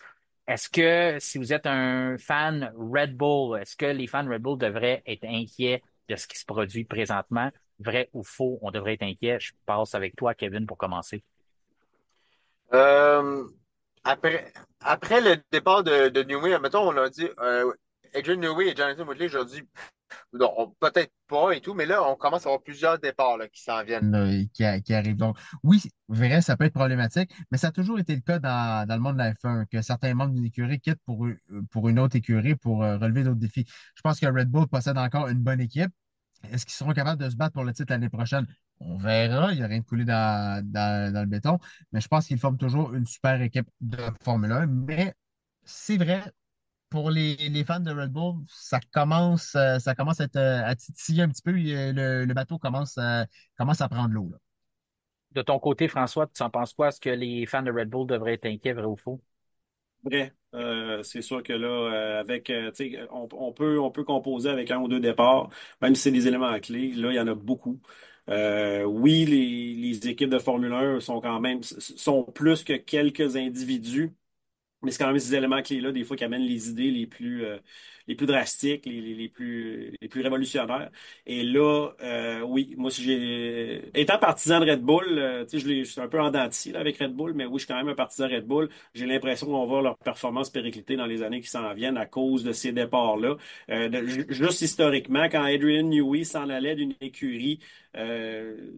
Est-ce que si vous êtes un fan Red Bull, est-ce que les fans Red Bull devraient être inquiets de ce qui se produit présentement? Vrai ou faux, on devrait être inquiet. Je passe avec toi, Kevin, pour commencer. Euh, après le départ de Newey, mettons, on a dit Adrian Newey et Jonathan Woodley, je dis non, peut-être pas et tout, mais là, on commence à avoir plusieurs départs là, qui s'en viennent là, et qui arrivent. Donc, oui, vrai, ça peut être problématique, mais ça a toujours été le cas dans le monde de la F1, que certains membres d'une écurie quittent pour une autre écurie pour relever d'autres défis. Je pense que Red Bull possède encore une bonne équipe. Est-ce qu'ils seront capables de se battre pour le titre l'année prochaine? On verra. Il n'y a rien de coulé dans le béton. Mais je pense qu'ils forment toujours une super équipe de Formule 1. Mais c'est vrai, pour les fans de Red Bull, ça commence à titiller un petit peu. Le bateau commence à prendre l'eau, là. De ton côté, François, tu en penses quoi? Est-ce que les fans de Red Bull devraient être inquiets, vrai ou faux? Vrai. C'est sûr que là, avec, tu sais, on peut composer avec un ou deux départs, même si c'est des éléments clés. Là, il y en a beaucoup. Oui, les équipes de Formule 1 sont quand même sont plus que quelques individus. Mais c'est quand même ces éléments clés-là, des fois, qui amènent les idées les plus drastiques, les plus révolutionnaires. Et là, oui, moi, si étant partisan de Red Bull, tu sais, je suis un peu en dents de scie, là, avec Red Bull, mais oui, je suis quand même un partisan de Red Bull. J'ai l'impression qu'on va voir leur performance péricliter dans les années qui s'en viennent à cause de ces départs-là. Juste historiquement, quand Adrian Newey s'en allait d'une écurie,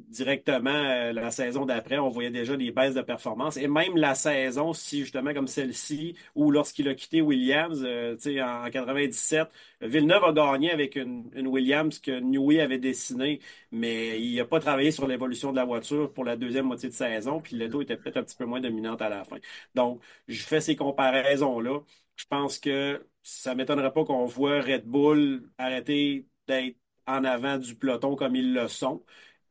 directement la saison d'après, on voyait déjà des baisses de performance. Et même la saison, si justement comme celle-ci, aussi, ou lorsqu'il a quitté Williams, tu sais, en 97, Villeneuve a gagné avec une Williams que Newey avait dessinée, mais il n'a pas travaillé sur l'évolution de la voiture pour la deuxième moitié de saison, puis l'auto était peut-être un petit peu moins dominante à la fin. Donc, je fais ces comparaisons-là. Je pense que ça m'étonnerait pas qu'on voit Red Bull arrêter d'être en avant du peloton comme ils le sont.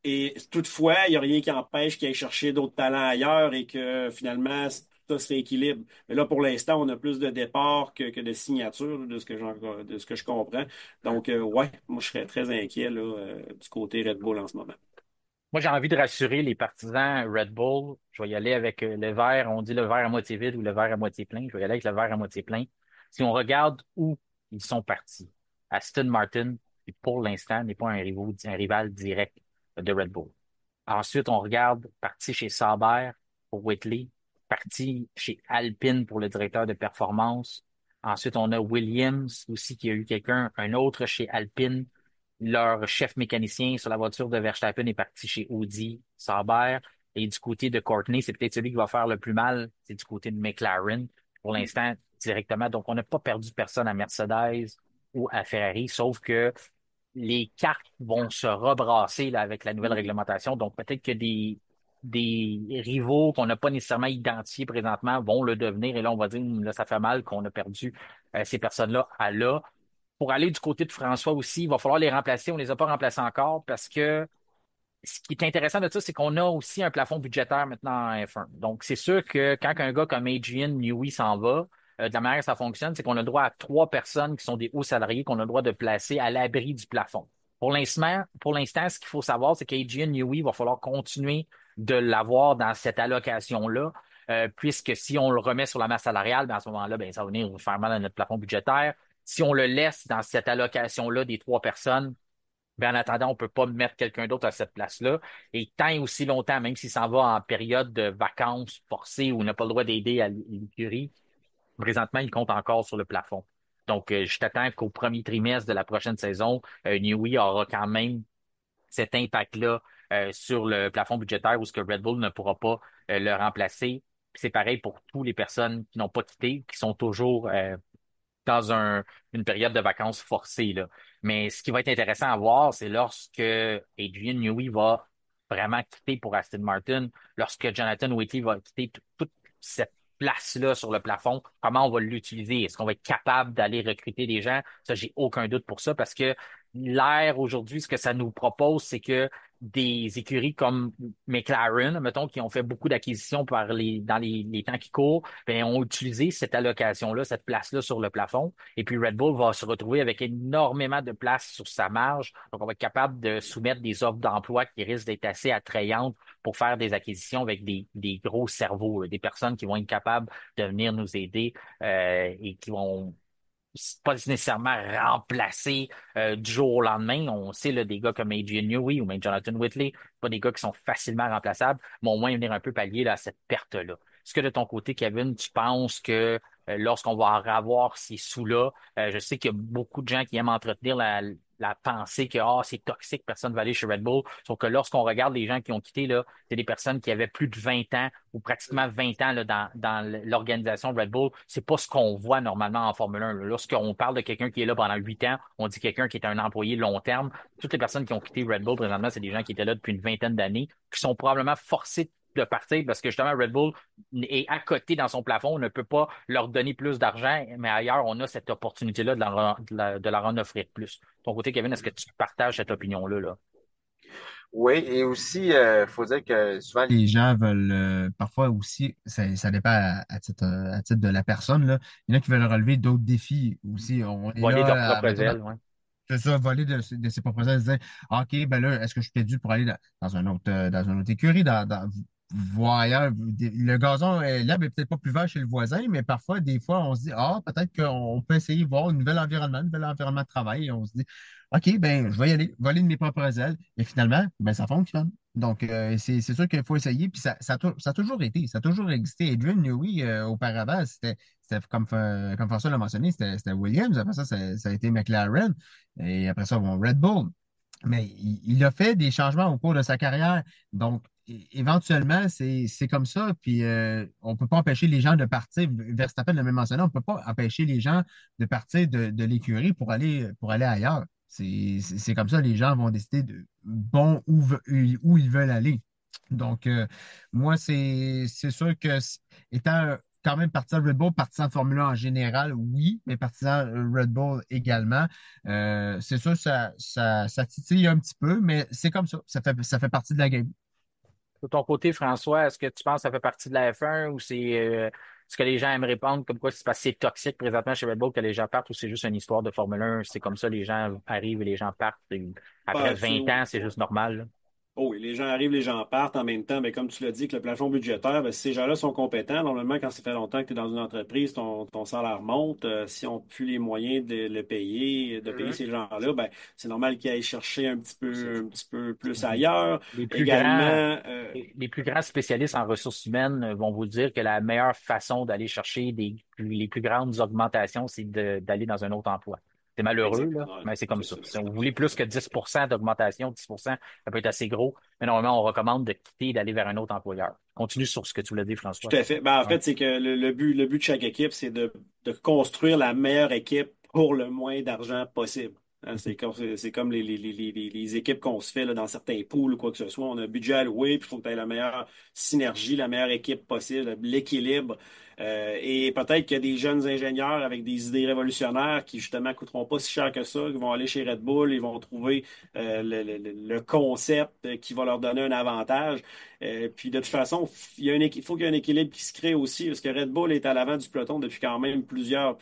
Et toutefois, il n'y a rien qui empêche qu'ils aillent chercher d'autres talents ailleurs et que finalement, tout ça se rééquilibre. Mais là, pour l'instant, on a plus de départs que de signatures, de ce que je comprends. Donc, ouais, moi, je serais très inquiet là, du côté Red Bull en ce moment. Moi, j'ai envie de rassurer les partisans Red Bull. Je vais y aller avec le verre. On dit le verre à moitié vide ou le verre à moitié plein. Je vais y aller avec le verre à moitié plein. Si on regarde où ils sont partis, Aston Martin, qui pour l'instant, n'est pas un rival direct de Red Bull. Ensuite, on regarde parti chez Sauber pour Whitley, parti chez Alpine pour le directeur de performance. Ensuite, on a Williams aussi qui a eu un autre chez Alpine. Leur chef mécanicien sur la voiture de Verstappen est parti chez Audi, Sauber. Et du côté de Courtney, c'est peut-être celui qui va faire le plus mal, c'est du côté de McLaren pour l'instant directement. Donc, on n'a pas perdu personne à Mercedes ou à Ferrari, sauf que les cartes vont se rebrasser là, avec la nouvelle réglementation. Donc, peut-être que des rivaux qu'on n'a pas nécessairement identifiés présentement vont le devenir. Et là, on va dire, là, ça fait mal qu'on a perdu ces personnes-là à là. Pour aller du côté de François aussi, il va falloir les remplacer. On les a pas remplacés encore parce que ce qui est intéressant de ça, c'est qu'on a aussi un plafond budgétaire maintenant en F1. Donc, c'est sûr que quand un gars comme Adrian Newey s'en va, de la manière que ça fonctionne, c'est qu'on a le droit à 3 personnes qui sont des hauts salariés qu'on a le droit de placer à l'abri du plafond. Pour l'instant, ce qu'il faut savoir, c'est qu'Adrian Newey va falloir continuer de l'avoir dans cette allocation-là, puisque si on le remet sur la masse salariale, ben à ce moment-là, ben, ça va venir faire mal à notre plafond budgétaire. Si on le laisse dans cette allocation-là des 3 personnes, ben, en attendant, on peut pas mettre quelqu'un d'autre à cette place-là. Et tant et aussi longtemps, même s'il s'en va en période de vacances forcées où on n'a pas le droit d'aider à l'écurie, présentement, il compte encore sur le plafond. Donc, je t'attends qu'au premier trimestre de la prochaine saison, Newey aura quand même cet impact-là sur le plafond budgétaire où ce que Red Bull ne pourra pas le remplacer. Puis c'est pareil pour toutes les personnes qui n'ont pas quitté, qui sont toujours dans une période de vacances forcée, là. Mais ce qui va être intéressant à voir, c'est lorsque Adrian Newey va vraiment quitter pour Aston Martin, lorsque Jonathan Whitley va quitter toute cette place-là sur le plafond, comment on va l'utiliser? Est-ce qu'on va être capable d'aller recruter des gens? Ça, j'ai aucun doute pour ça parce que l'ère aujourd'hui, ce que ça nous propose, c'est que des écuries comme McLaren, mettons, qui ont fait beaucoup d'acquisitions dans les temps qui courent, ben, ont utilisé cette allocation-là, cette place-là sur le plafond. Et puis Red Bull va se retrouver avec énormément de place sur sa marge. Donc, on va être capable de soumettre des offres d'emploi qui risquent d'être assez attrayantes pour faire des acquisitions avec des gros cerveaux, des personnes qui vont être capables de venir nous aider et qui vont pas nécessairement remplacer du jour au lendemain. On sait là, des gars comme Adrian Newey ou même Jonathan Whitley, pas des gars qui sont facilement remplaçables, mais au moins venir un peu pallier là, à cette perte-là. Est-ce que de ton côté, Kevin, tu penses que lorsqu'on va avoir ces sous-là, je sais qu'il y a beaucoup de gens qui aiment entretenir la pensée que c'est toxique, personne ne va aller chez Red Bull. Sauf que lorsqu'on regarde les gens qui ont quitté, là, c'est des personnes qui avaient plus de 20 ans ou pratiquement 20 ans là, dans l'organisation Red Bull. C'est pas ce qu'on voit normalement en Formule 1. Là. Lorsqu'on parle de quelqu'un qui est là pendant 8 ans, on dit quelqu'un qui est un employé long terme. Toutes les personnes qui ont quitté Red Bull présentement, c'est des gens qui étaient là depuis une vingtaine d'années, qui sont probablement forcés de partir parce que justement Red Bull est à côté dans son plafond, on ne peut pas leur donner plus d'argent, mais ailleurs, on a cette opportunité-là de leur en offrir plus. Ton côté, Kevin, est-ce que tu partages cette opinion-là, là? Oui, et aussi, il faut dire que souvent les gens veulent, parfois aussi, ça dépend à titre de la personne, là. Il y en a qui veulent relever d'autres défis aussi. On est Voler leurs là, propres mettons, ailes, ouais. c'est ça, voler de ses propres ailes, se dire, ah, OK, ben là, est-ce que je suis dû pour aller dans une autre écurie, voir ailleurs. Le gazon, l'herbe est peut-être pas plus vert chez le voisin, mais parfois, des fois, on se dit, peut-être qu'on peut essayer de voir un nouvel environnement de travail, et on se dit, OK, ben, je vais y aller, voler de mes propres ailes, et finalement, ben, ça fonctionne. Donc, c'est sûr qu'il faut essayer, puis ça a toujours été, ça a toujours existé. Adrian Newey, auparavant, c'était comme François l'a mentionné, c'était Williams, après ça, ça a été McLaren. Et après ça, bon, Red Bull. Mais il a fait des changements au cours de sa carrière. Donc, éventuellement, c'est comme ça. Puis on peut pas empêcher les gens de partir. Verstappen l'a même mentionné, on peut pas empêcher les gens de partir de l'écurie pour aller ailleurs. C'est comme ça, les gens vont décider de bon où ils veulent aller. Donc, moi, c'est sûr que étant quand même partisan de Red Bull, partisan de Formule 1 en général, oui, mais partisan Red Bull également. C'est sûr que ça titille un petit peu, mais c'est comme ça. Ça fait partie de la game. De ton côté, François, est-ce que tu penses que ça fait partie de la F1 ou c'est ce que les gens aiment répondre comme quoi c'est parce que c'est toxique présentement chez Red Bull que les gens partent ou c'est juste une histoire de Formule 1, c'est comme ça, les gens arrivent et les gens partent. Et après Bah, 20 ans, c'est juste normal, là. oh oui, les gens arrivent, les gens partent en même temps. Mais comme tu l'as dit, que le plafond budgétaire, ben, si ces gens-là sont compétents, normalement, quand ça fait longtemps que tu es dans une entreprise, ton salaire monte. Si on n'a plus les moyens de le payer, de payer Mhm. ces gens-là, ben, c'est normal qu'ils aillent chercher un petit peu plus ailleurs. Les plus grands, Également, les plus grands spécialistes en ressources humaines vont vous dire que la meilleure façon d'aller chercher les plus grandes augmentations, c'est d'aller dans un autre emploi. C'est malheureux, exact. là, Ouais, mais c'est comme c'est ça. ça. Si vous voulez plus que 10% d'augmentation, 10%, ça peut être assez gros, mais normalement, on recommande de quitter et d'aller vers un autre employeur. Continue sur ce que tu l'as dit, François. Tout à fait. Ben, en Ouais. fait, c'est que le but de chaque équipe, c'est de construire la meilleure équipe pour le moins d'argent possible. Hein, c'est comme les équipes qu'on se fait là, dans certains pools ou quoi que ce soit. On a un budget alloué, puis il faut que tu aies la meilleure synergie, la meilleure équipe possible, l'équilibre. Et peut-être qu'il y a des jeunes ingénieurs avec des idées révolutionnaires qui, justement, coûteront pas si cher que ça, qui vont aller chez Red Bull, ils vont trouver le concept qui va leur donner un avantage. Puis de toute façon, il faut qu'il y ait un équilibre qui se crée aussi, parce que Red Bull est à l'avant du peloton depuis quand même plusieurs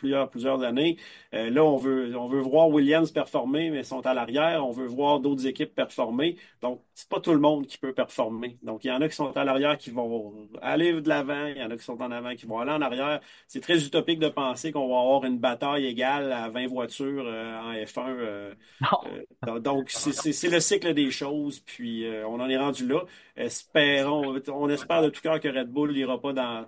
années. Là, on veut voir Williams performer, mais ils sont à l'arrière. On veut voir d'autres équipes performer. Donc, c'est pas tout le monde qui peut performer. Donc, il y en a qui sont à l'arrière qui vont aller de l'avant, il y en a qui sont en avant qui vont aller en arrière. C'est très utopique de penser qu'on va avoir une bataille égale à 20 voitures en F1. Donc, c'est le cycle des choses, puis on en est rendu là. On espère de tout cœur que Red Bull n'ira pas dans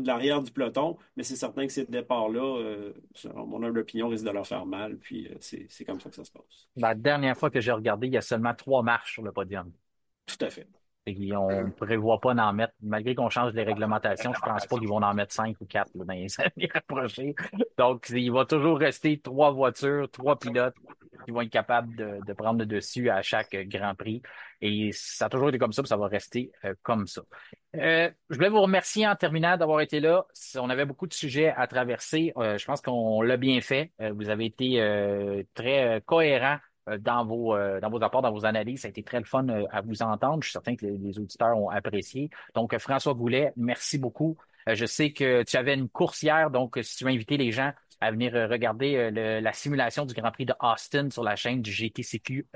l'arrière du peloton, mais c'est certain que ces départs-là, selon mon humble opinion, risquent de leur faire mal, puis c'est comme ça que ça se passe. La dernière fois que j'ai regardé, il y a seulement 3 marches sur le podium. Tout à fait. Et on ne prévoit pas d'en mettre, malgré qu'on change les réglementations, je pense pas qu'ils vont en mettre 5 ou 4 là, dans les années rapprochées. Donc, il va toujours rester 3 voitures, 3 pilotes qui vont être capables de prendre le dessus à chaque Grand Prix. Et ça a toujours été comme ça, puis ça va rester comme ça. Je voulais vous remercier en terminant d'avoir été là. On avait beaucoup de sujets à traverser. Je pense qu'on l'a bien fait. Vous avez été très cohérents dans vos apports, dans vos analyses. Ça a été très le fun à vous entendre. Je suis certain que les auditeurs ont apprécié. Donc, François Goulet, merci beaucoup. Je sais que tu avais une course hier, donc si tu veux inviter les gens à venir regarder la simulation du Grand Prix de Austin sur la chaîne du GTCQ.tv.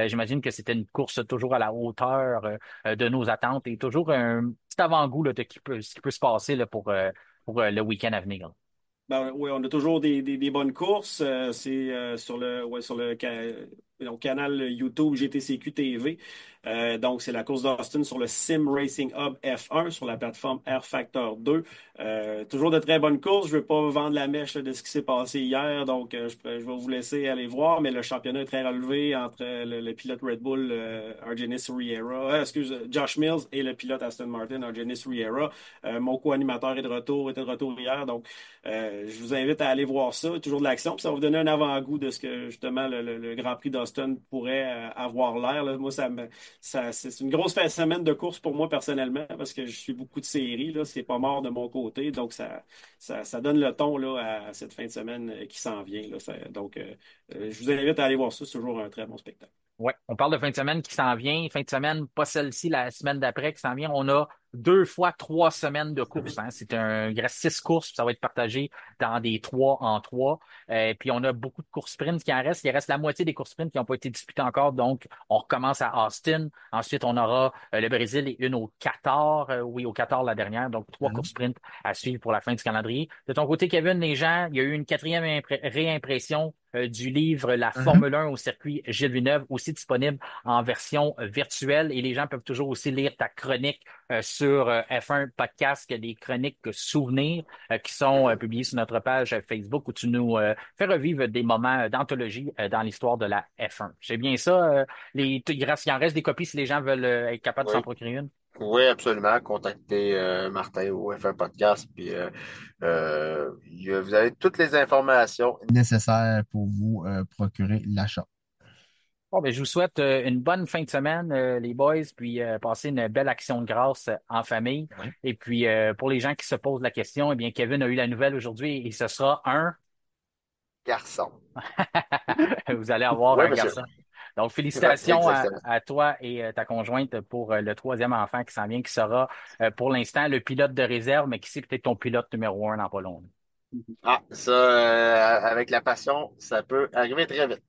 J'imagine que c'était une course toujours à la hauteur de nos attentes et toujours un petit avant-goût là, de ce qui peut se passer là, pour le week-end à venir, là. Ben, oui, on a toujours des bonnes courses. C'est sur le donc, canal YouTube GTCQ TV. Donc, c'est la course d'Austin sur le Sim Racing Hub F1 sur la plateforme Air Factor 2. Toujours de très bonnes courses. Je ne veux pas vendre la mèche de ce qui s'est passé hier, donc je vais vous laisser aller voir. Mais le championnat est très relevé entre le pilote Red Bull, Argenis Riera, Josh Mills et le pilote Aston Martin, Argenis Riera. Mon co-animateur était de retour hier, donc je vous invite à aller voir ça. Toujours de l'action, puis ça va vous donner un avant-goût de ce que justement le Grand Prix d'Austin pourrait avoir l'air, là. Moi, c'est une grosse fin de semaine de course pour moi personnellement, parce que je suis beaucoup de séries, là. C'est pas mort de mon côté, donc ça donne le ton là, à cette fin de semaine qui s'en vient, là. Je vous invite à aller voir ça. C'est toujours un très bon spectacle. Ouais, on parle de fin de semaine qui s'en vient. Fin de semaine, pas celle-ci, la semaine d'après qui s'en vient. On a 2 fois 3 semaines de course, hein. Il reste 6 courses, puis ça va être partagé dans des 3 en 3. Puis on a beaucoup de courses sprint qui en restent. Il reste la moitié des courses sprint qui n'ont pas été disputées encore. Donc, on recommence à Austin. Ensuite, on aura le Brésil et une au Qatar. Oui, au Qatar la dernière. Donc, 3 courses sprint à suivre pour la fin du calendrier. De ton côté, Kevin, les gens, il y a eu une quatrième réimpression du livre La Mhm. Formule 1 au circuit Gilles Villeneuve, aussi disponible en version virtuelle. Et les gens peuvent toujours aussi lire ta chronique sur F1 Podcast, des chroniques souvenirs qui sont publiées sur notre page Facebook où tu nous fais revivre des moments d'anthologie dans l'histoire de la F1. C'est bien ça. Il en reste des copies si les gens veulent être capables de s'en Oui. procurer une. Oui, absolument. Contactez Martin au F1 Podcast. Puis, vous avez toutes les informations nécessaires pour vous procurer l'achat. Bon, ben, je vous souhaite une bonne fin de semaine, les boys, puis passez une belle action de grâce en famille. Oui. Et puis, pour les gens qui se posent la question, eh bien, Kevin a eu la nouvelle aujourd'hui et ce sera un. Garçon. Vous allez avoir Oui, un monsieur. garçon. Donc, Oui, félicitations exactement. à toi et ta conjointe pour le troisième enfant qui s'en vient, qui sera pour l'instant le pilote de réserve, mais qui sait peut-être ton pilote numéro un dans pas long. Ah, ça, avec la passion, ça peut arriver très vite.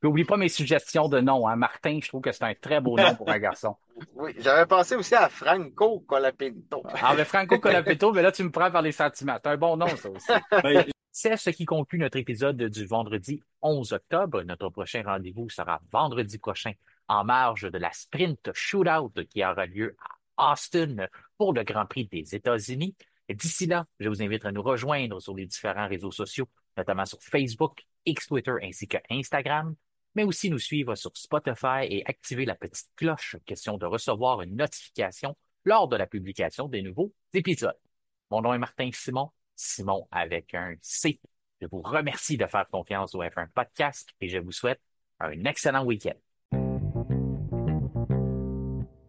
N'oublie pas mes suggestions de nom, hein. Martin, je trouve que c'est un très beau nom pour un garçon. Oui, j'avais pensé aussi à Franco Colapinto. Ah, mais Franco Colapetto, mais là, tu me prends par les sentiments. C'est un bon nom, ça aussi. Ben, C'est ce qui conclut notre épisode du vendredi 11 octobre. Notre prochain rendez-vous sera vendredi prochain en marge de la Sprint Shootout qui aura lieu à Austin pour le Grand Prix des États-Unis. Et d'ici là, je vous invite à nous rejoindre sur les différents réseaux sociaux, notamment sur Facebook, X, Twitter ainsi que Instagram, mais aussi nous suivre sur Spotify et activer la petite cloche, question de recevoir une notification lors de la publication des nouveaux épisodes. Mon nom est Martin Simon. Simon avec un C. Je vous remercie de faire confiance au F1 Podcast et je vous souhaite un excellent week-end.